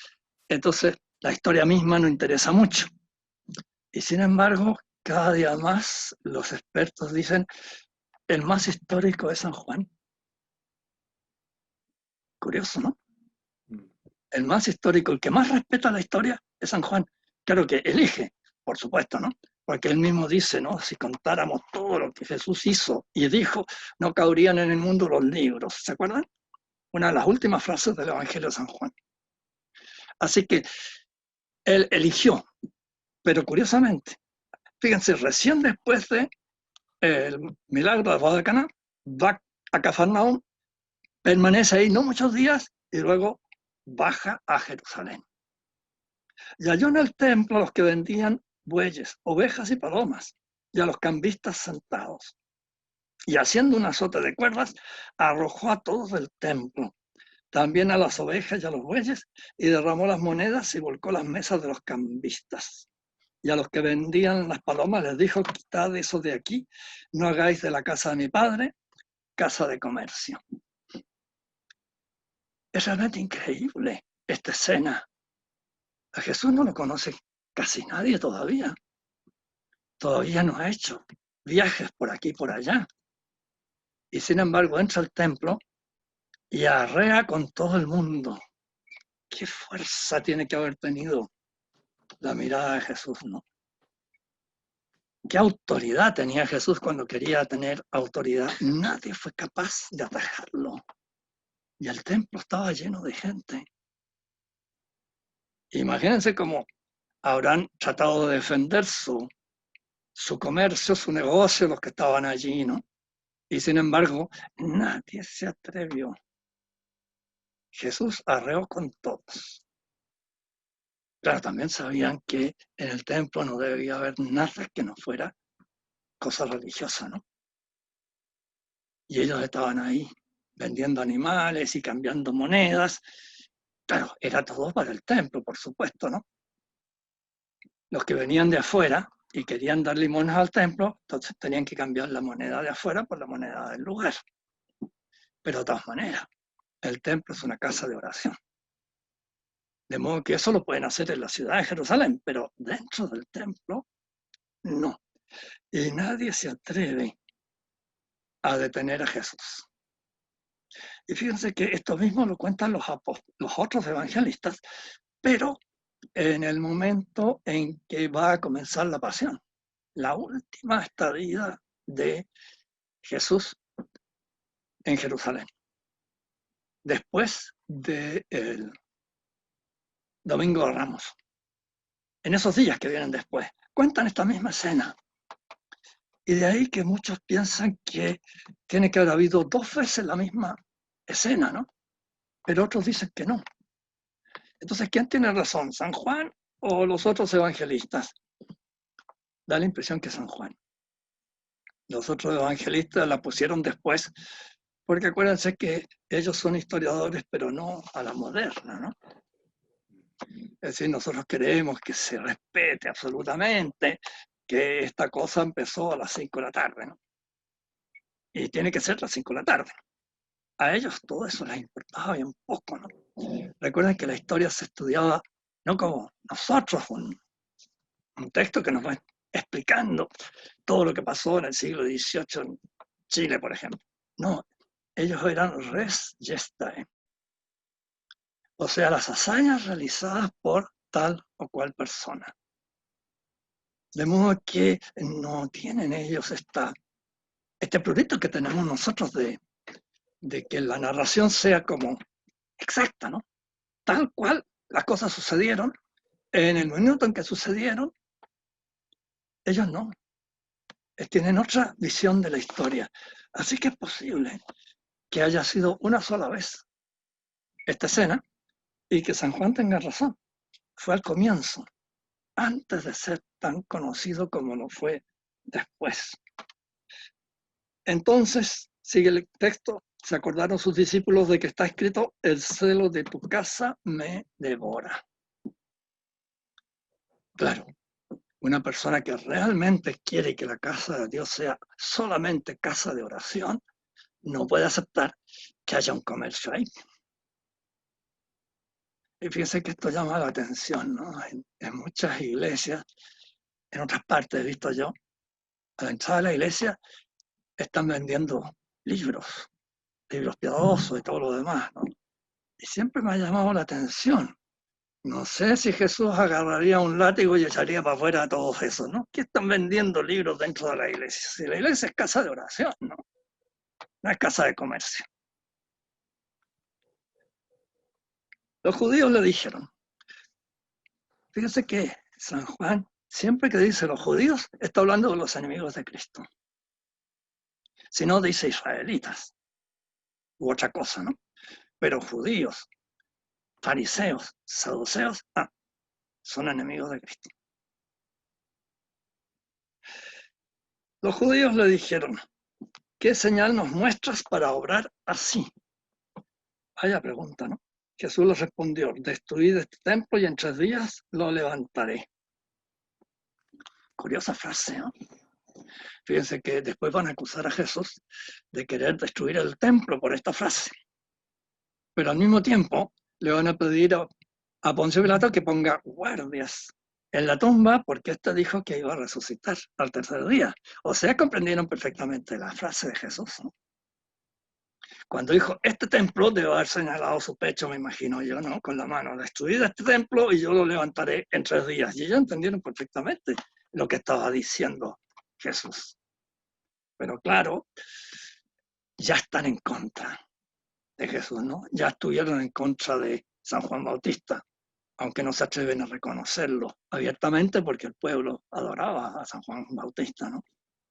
entonces la historia misma no interesa mucho. Y sin embargo, cada día más los expertos dicen, el más histórico es San Juan. Curioso, ¿no? El más histórico, el que más respeta la historia es San Juan. Claro que elige, por supuesto, ¿no? Porque él mismo dice, ¿no? Si contáramos todo lo que Jesús hizo y dijo, no cabrían en el mundo los libros. ¿Se acuerdan? Una de las últimas frases del Evangelio de San Juan. Así que él eligió, pero curiosamente, fíjense, recién después de el milagro de boda de Caná, va a Cafarnaúm, permanece ahí no muchos días y luego baja a Jerusalén. Y halló en el templo a los que vendían bueyes, ovejas y palomas, y a los cambistas sentados. Y haciendo un azote de cuerdas, arrojó a todos del templo, también a las ovejas y a los bueyes, y derramó las monedas y volcó las mesas de los cambistas. Y a los que vendían las palomas les dijo, quitad eso de aquí, no hagáis de la casa de mi padre casa de comercio. Es realmente increíble esta escena. A Jesús no lo conoce casi nadie todavía. Todavía no ha hecho viajes por aquí y por allá. Y sin embargo entra al templo y arrea con todo el mundo. Qué fuerza tiene que haber tenido la mirada de Jesús, ¿no? ¿Qué autoridad tenía Jesús cuando quería tener autoridad? Nadie fue capaz de atajarlo. Y el templo estaba lleno de gente. Imagínense cómo habrán tratado de defender su comercio, su negocio, los que estaban allí, ¿no? Y sin embargo, nadie se atrevió. Jesús arreó con todos. Claro, también sabían que en el templo no debía haber nada que no fuera cosa religiosa, ¿no? Y ellos estaban ahí vendiendo animales y cambiando monedas. Claro, era todo para el templo, por supuesto, ¿no? Los que venían de afuera y querían dar limosnas al templo, entonces tenían que cambiar la moneda de afuera por la moneda del lugar. Pero de todas maneras, el templo es una casa de oración. De modo que eso lo pueden hacer en la ciudad de Jerusalén, pero dentro del templo, no. Y nadie se atreve a detener a Jesús. Y fíjense que esto mismo lo cuentan los otros evangelistas, pero en el momento en que va a comenzar la pasión, la última estadía de Jesús en Jerusalén, después del Domingo de Ramos. En esos días que vienen después, cuentan esta misma escena. Y de ahí que muchos piensan que tiene que haber habido 2 veces la misma escena, ¿no? Pero otros dicen que no. Entonces, ¿quién tiene razón? ¿San Juan o los otros evangelistas? Da la impresión que San Juan. Los otros evangelistas la pusieron después, porque acuérdense que ellos son historiadores, pero no a la moderna, ¿no? Es decir, nosotros queremos que se respete absolutamente que esta cosa empezó a las 5 de la tarde, ¿no? Y tiene que ser las 5 de la tarde. A ellos todo eso les importaba bien poco, ¿no? Recuerden que la historia se estudiaba no como nosotros, un texto que nos va explicando todo lo que pasó en el siglo XVIII en Chile, por ejemplo. No, ellos eran res gestae, o sea, las hazañas realizadas por tal o cual persona. De modo que no tienen ellos este prurito que tenemos nosotros de que la narración sea como exacta, ¿no? Tal cual las cosas sucedieron, en el minuto en que sucedieron, ellos no. Tienen otra visión de la historia. Así que es posible que haya sido una sola vez esta escena y que San Juan tenga razón. Fue al comienzo, antes de ser tan conocido como lo fue después. Entonces, sigue el texto, se acordaron sus discípulos de que está escrito, el celo de tu casa me devora. Claro, una persona que realmente quiere que la casa de Dios sea solamente casa de oración, no puede aceptar que haya un comercio ahí. Y fíjense que esto llama la atención, ¿no? En muchas iglesias, en otras partes he visto yo, a la entrada de la iglesia están vendiendo libros piadosos y todo lo demás, ¿no? Y siempre me ha llamado la atención. No sé si Jesús agarraría un látigo y echaría para afuera a todos esos, ¿no? ¿Qué están vendiendo libros dentro de la iglesia? Si la iglesia es casa de oración, ¿no? No es casa de comercio. Los judíos le dijeron, fíjense que San Juan, siempre que dice los judíos, está hablando de los enemigos de Cristo. Si no, dice israelitas, u otra cosa, ¿no? Pero judíos, fariseos, saduceos, son enemigos de Cristo. Los judíos le dijeron, ¿qué señal nos muestras para obrar así? Vaya pregunta, ¿no? Jesús les respondió, destruid este templo y en 3 días lo levantaré. Curiosa frase, ¿no? Fíjense que después van a acusar a Jesús de querer destruir el templo por esta frase. Pero al mismo tiempo le van a pedir a Poncio Pilato que ponga guardias en la tumba porque éste dijo que iba a resucitar al 3er día. O sea, comprendieron perfectamente la frase de Jesús, ¿no? Cuando dijo, este templo debe haber señalado su pecho, me imagino yo, ¿no? Con la mano, destruid este templo y yo lo levantaré en 3 días. Y ellos entendieron perfectamente lo que estaba diciendo Jesús. Pero claro, ya están en contra de Jesús, ¿no? Ya estuvieron en contra de San Juan Bautista, aunque no se atreven a reconocerlo abiertamente porque el pueblo adoraba a San Juan Bautista, ¿no?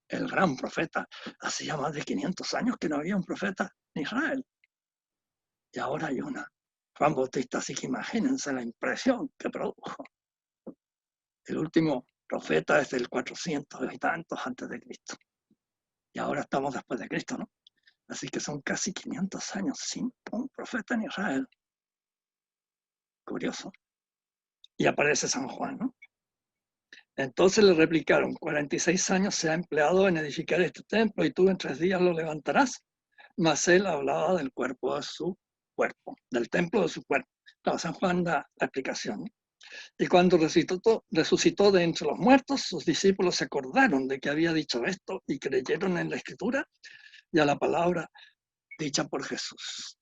El gran profeta. Hacía más de 500 años que no había un profeta en Israel. Y ahora hay una. Juan Bautista, así que imagínense la impresión que produjo. El último profeta es del 400 y tantos antes de Cristo. Y ahora estamos después de Cristo, ¿no? Así que son casi 500 años sin un profeta en Israel. Curioso. Y aparece San Juan, ¿no? Entonces le replicaron, 46 años se ha empleado en edificar este templo y tú en 3 días lo levantarás. Mas él hablaba del cuerpo de su cuerpo, del templo de su cuerpo. Claro, San Juan da la explicación, ¿no? Y cuando resucitó de entre los muertos, sus discípulos se acordaron de que había dicho esto y creyeron en la Escritura y a la palabra dicha por Jesús.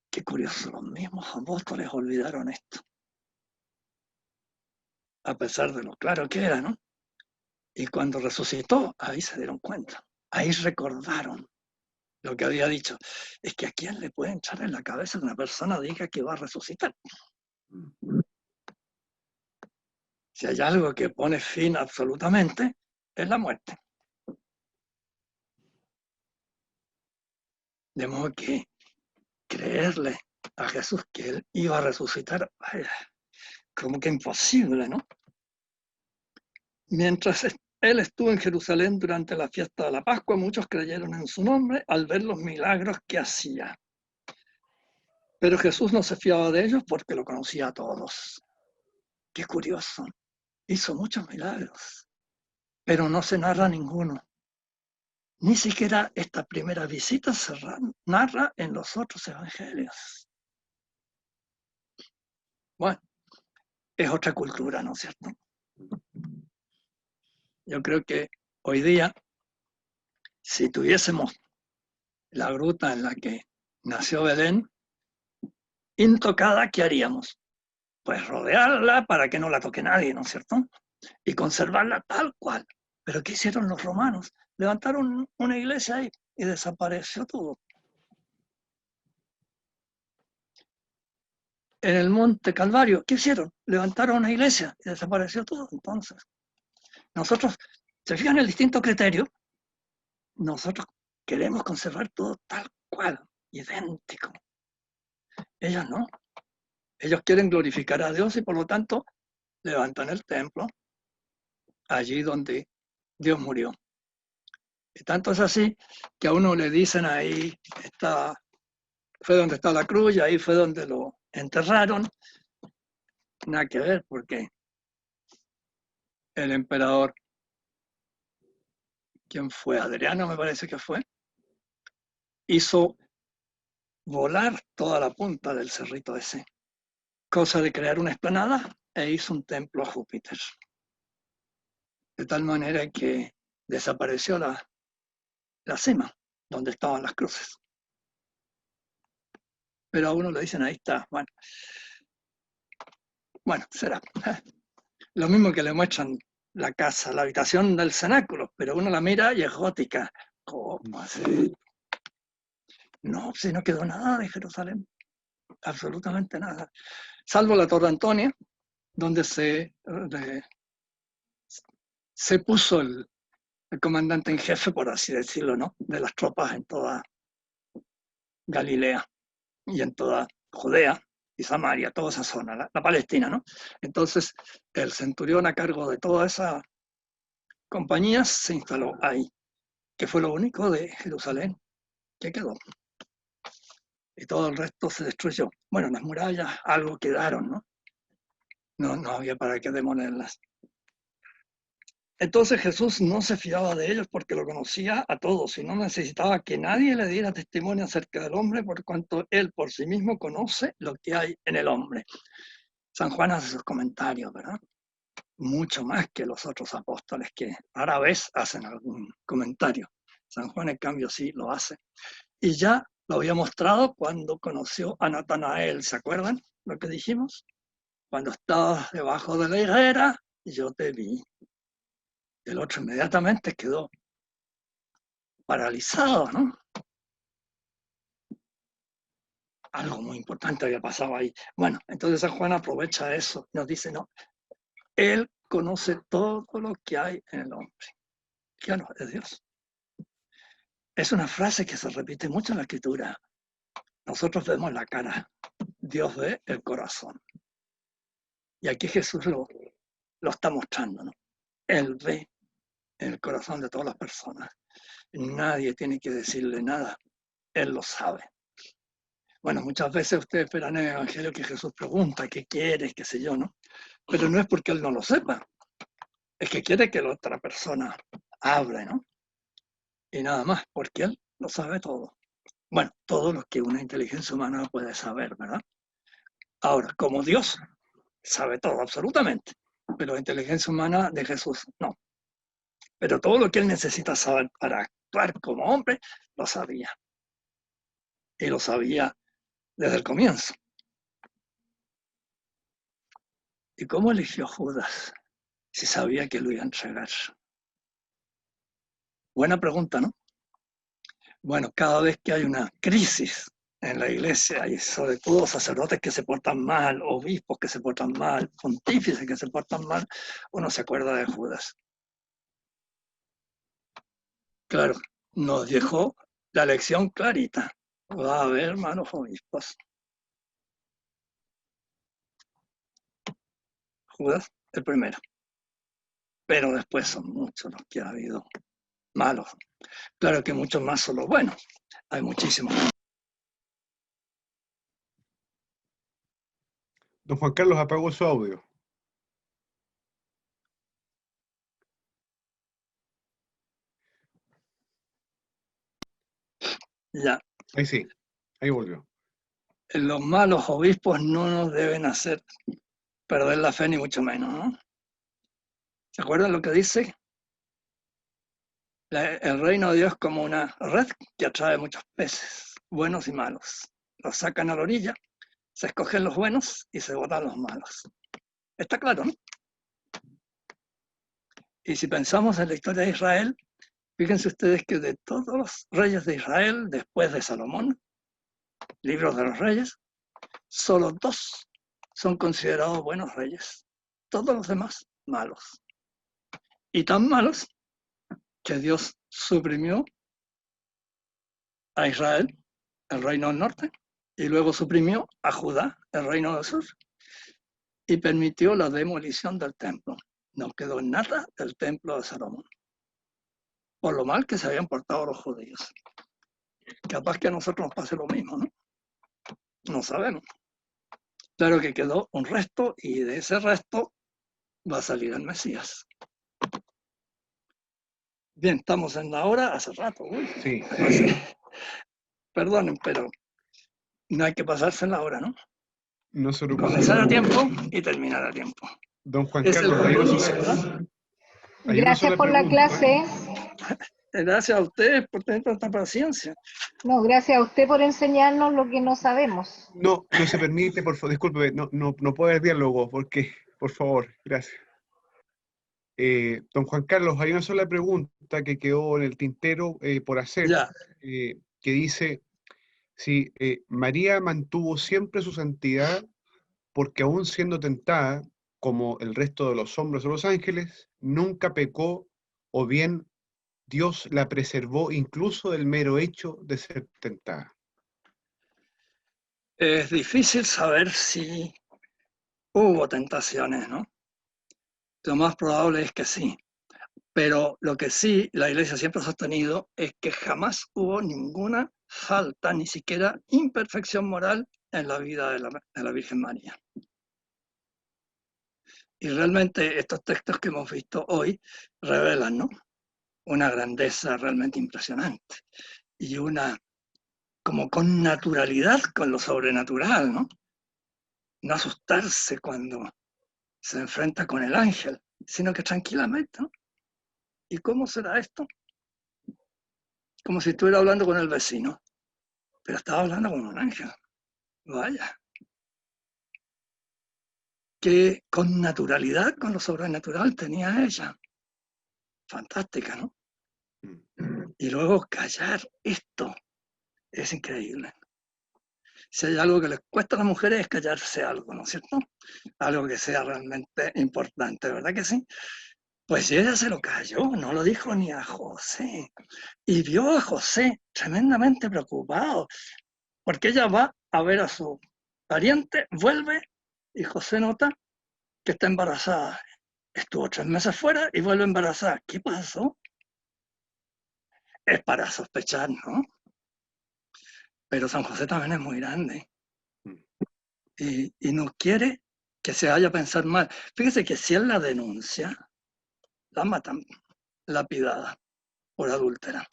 Qué curioso, los mismos apóstoles olvidaron esto, a pesar de lo claro que era, ¿no? Y cuando resucitó, ahí se dieron cuenta, ahí recordaron lo que había dicho. Es que a quién le puede entrar en la cabeza que una persona diga que va a resucitar. Si hay algo que pone fin absolutamente, es la muerte. De modo que creerle a Jesús que él iba a resucitar, vaya, como que imposible, ¿no? Mientras él estuvo en Jerusalén durante la fiesta de la Pascua, muchos creyeron en su nombre al ver los milagros que hacía. Pero Jesús no se fiaba de ellos porque lo conocía a todos. Qué curioso. Hizo muchos milagros, pero no se narra ninguno. Ni siquiera esta primera visita se narra en los otros evangelios. Bueno, es otra cultura, ¿no es cierto? Yo creo que hoy día, si tuviésemos la gruta en la que nació Belén intocada, ¿qué haríamos? Pues rodearla para que no la toque nadie, ¿no es cierto? Y conservarla tal cual. Pero ¿qué hicieron los romanos? Levantaron una iglesia ahí y desapareció todo. En el Monte Calvario, ¿qué hicieron? Levantaron una iglesia y desapareció todo. Entonces, nosotros, se fijan en el distinto criterio, nosotros queremos conservar todo tal cual, idéntico. Ellos no. Ellos quieren glorificar a Dios y por lo tanto levantan el templo allí donde Dios murió. Y tanto es así que a uno le dicen ahí fue donde está la cruz y ahí fue donde lo enterraron. Nada que ver, porque el emperador, ¿quién fue? Adriano me parece que fue, hizo volar toda la punta del cerrito ese, cosa de crear una explanada e hizo un templo a Júpiter. De tal manera que desapareció la cima, donde estaban las cruces. Pero a uno le dicen, ahí está, bueno, será. Lo mismo que le muestran la casa, la habitación del cenáculo, pero uno la mira y es gótica. ¿Cómo así? No, si no quedó nada de Jerusalén, absolutamente nada. Salvo la Torre Antonia, donde se puso el comandante en jefe, por así decirlo, ¿no? De las tropas en toda Galilea y en toda Judea y Samaria, toda esa zona, la Palestina, ¿no? Entonces, el centurión a cargo de toda esa compañía se instaló ahí, que fue lo único de Jerusalén que quedó. Y todo el resto se destruyó. Bueno, las murallas algo quedaron, ¿no? No había para qué demolerlas. Entonces Jesús no se fiaba de ellos porque lo conocía a todos y no necesitaba que nadie le diera testimonio acerca del hombre por cuanto él por sí mismo conoce lo que hay en el hombre. San Juan hace sus comentarios, ¿verdad? Mucho más que los otros apóstoles que rara vez hacen algún comentario. San Juan, en cambio, sí lo hace. Y ya lo había mostrado cuando conoció a Natanael, ¿se acuerdan lo que dijimos? Cuando estabas debajo de la higuera, yo te vi. El otro inmediatamente quedó paralizado, ¿no? Algo muy importante había pasado ahí. Bueno, entonces San Juan aprovecha eso, nos dice, no, él conoce todo lo que hay en el hombre. Claro, es Dios. Es una frase que se repite mucho en la Escritura. Nosotros vemos la cara, Dios ve el corazón. Y aquí Jesús lo está mostrando, ¿no? Él ve en el corazón de todas las personas. Nadie tiene que decirle nada. Él lo sabe. Bueno, muchas veces ustedes esperan en el Evangelio que Jesús pregunta, ¿qué quieres? ¿Qué sé yo, no? Pero no es porque Él no lo sepa. Es que quiere que la otra persona hable, ¿no? Y nada más, porque Él lo sabe todo. Bueno, todo lo que una inteligencia humana puede saber, ¿verdad? Ahora, como Dios sabe todo, absolutamente. Pero la inteligencia humana de Jesús, no. Pero todo lo que Él necesita saber para actuar como hombre, lo sabía. Y lo sabía desde el comienzo. ¿Y cómo eligió Judas si sabía que lo iba a entregar? Buena pregunta, ¿no? Bueno, cada vez que hay una crisis en la iglesia, y sobre todo sacerdotes que se portan mal, obispos que se portan mal, pontífices que se portan mal, uno se acuerda de Judas. Claro, nos dejó la lección clarita. Va a haber malos obispos. Judas, el primero. Pero después son muchos los que ha habido malos. Claro que muchos más son los buenos. Hay muchísimos. Don Juan Carlos apagó su audio. Ya. Ahí sí, ahí volvió. Los malos obispos no nos deben hacer perder la fe, ni mucho menos, ¿no? ¿Se acuerdan lo que dice? El reino de Dios es como una red que atrae muchos peces, buenos y malos. Los sacan a la orilla, se escogen los buenos y se botan los malos. Está claro, ¿no? Y si pensamos en la historia de Israel, fíjense ustedes que de todos los reyes de Israel, después de Salomón, libros de los reyes, solo 2 son considerados buenos reyes. Todos los demás, malos. Y tan malos que Dios suprimió a Israel, el reino del norte, y luego suprimió a Judá, el reino del sur, y permitió la demolición del templo. No quedó nada del templo de Salomón, por lo mal que se habían portado los judíos. Capaz que a nosotros nos pase lo mismo, ¿no? No sabemos. Claro que quedó un resto y de ese resto va a salir el Mesías. Bien, estamos en la hora hace rato. Uy, Sí. perdonen, pero no hay que pasarse en la hora, ¿no? No se preocupe. Comenzar a tiempo y terminar a tiempo. Don Juan Es el Carlos, compromiso, ¿verdad? hay una Gracias sola por la pregunta. clase. Gracias a ustedes por tener tanta paciencia. No, gracias a usted por enseñarnos lo que no sabemos. No, no se permite, por favor, disculpe, no puede haber diálogo, porque, por favor, gracias. Don Juan Carlos, hay una sola pregunta que quedó en el tintero por hacer, Ya, que dice, si María mantuvo siempre su santidad, porque aún siendo tentada, como el resto de los hombres o los ángeles, nunca pecó, o bien Dios la preservó incluso del mero hecho de ser tentada. es difícil saber si hubo tentaciones, ¿no? Lo más probable es que sí. Pero lo que sí la Iglesia siempre ha sostenido es que jamás hubo ninguna falta, ni siquiera imperfección moral en la vida de la Virgen María. Y realmente estos textos que hemos visto hoy revelan, ¿no? Una grandeza realmente impresionante y una como con naturalidad con lo sobrenatural, ¿no? No asustarse cuando se enfrenta con el ángel, sino que tranquilamente, ¿no? ¿Y cómo será esto? Como si estuviera hablando con el vecino, pero estaba hablando con un ángel. Vaya. Que con naturalidad, con lo sobrenatural tenía ella. Fantástica, ¿no? Y luego callar esto es increíble. Si hay algo que les cuesta a las mujeres es callarse algo, ¿no es cierto? Algo que sea realmente importante, ¿verdad que sí? Pues ella se lo calló, no lo dijo ni a José. Y vio a José tremendamente preocupado, porque ella va a ver a su pariente, vuelve y José nota que está embarazada. Estuvo 3 meses fuera y vuelve embarazada. ¿Qué pasó? es para sospechar, ¿no? Pero San José también es muy grande y no quiere que se vaya a pensar mal. Fíjese que si él la denuncia, la matan lapidada por adúltera,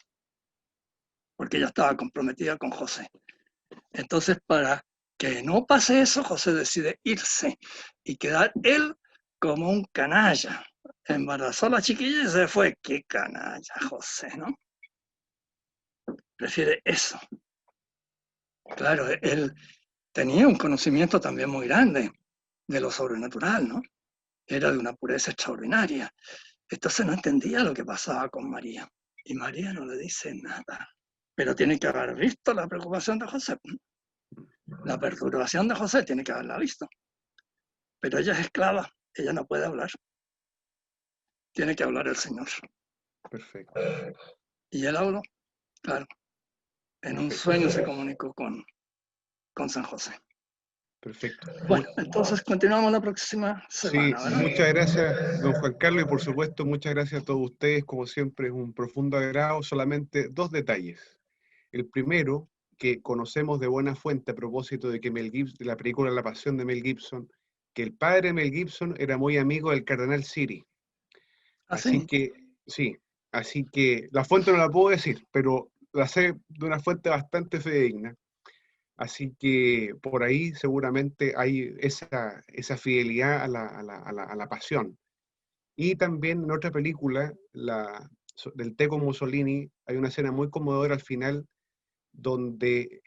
porque ella estaba comprometida con José. Entonces, para que no pase eso, José decide irse y quedar él como un canalla. Embarazó a la chiquilla y se fue. ¡Qué canalla, José!, ¿no? Prefiere eso. Claro, él tenía un conocimiento también muy grande de lo sobrenatural, ¿no? Era de una pureza extraordinaria. Entonces no entendía lo que pasaba con María. Y María no le dice nada. Pero tiene que haber visto la preocupación de José. La perturbación de José tiene que haberla visto. Pero ella es esclava, ella no puede hablar. Tiene que hablar el Señor. Perfecto. Y él habló, claro. En un sueño se comunicó con San José. Perfecto. Bueno, entonces continuamos la próxima Sí, semana, ¿verdad? muchas gracias, don Juan Carlos, y por supuesto, muchas gracias a todos ustedes. Como siempre, es un profundo agrado. Solamente 2 detalles. El primero, que conocemos de buena fuente a propósito de que Mel Gibson, de la película La Pasión de Mel Gibson, que el padre de Mel Gibson era muy amigo del cardenal Siri. Así Así. que, sí, así que la fuente no la puedo decir, pero la sé de una fuente bastante fidedigna. Así que por ahí seguramente hay esa fidelidad a la pasión. Y también en otra película, del Teco Mussolini, hay una escena muy conmovedora al final donde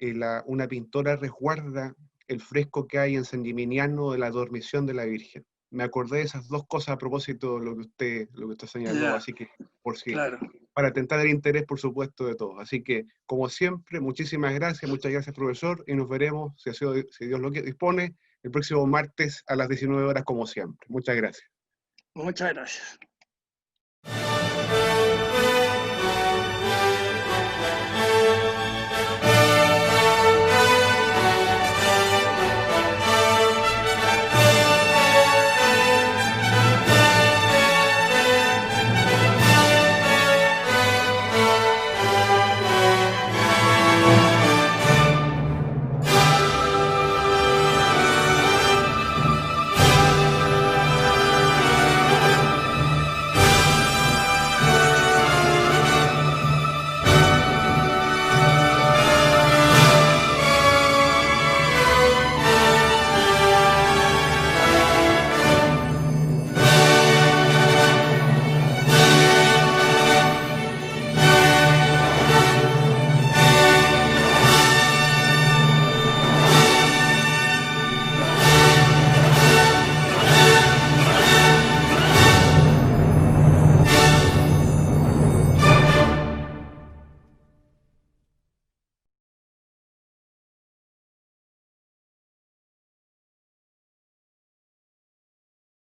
una pintora resguarda el fresco que hay en San Gimignano de la Dormición de la Virgen. Me acordé de esas 2 cosas a propósito de lo que usted señaló, así que por si, Claro. para atentar el interés, por supuesto, de todos. Así que, como siempre, muchísimas gracias, muchas gracias, profesor, y nos veremos, si Dios lo dispone, el próximo martes a las 19 horas, como siempre. Muchas gracias. Muchas gracias.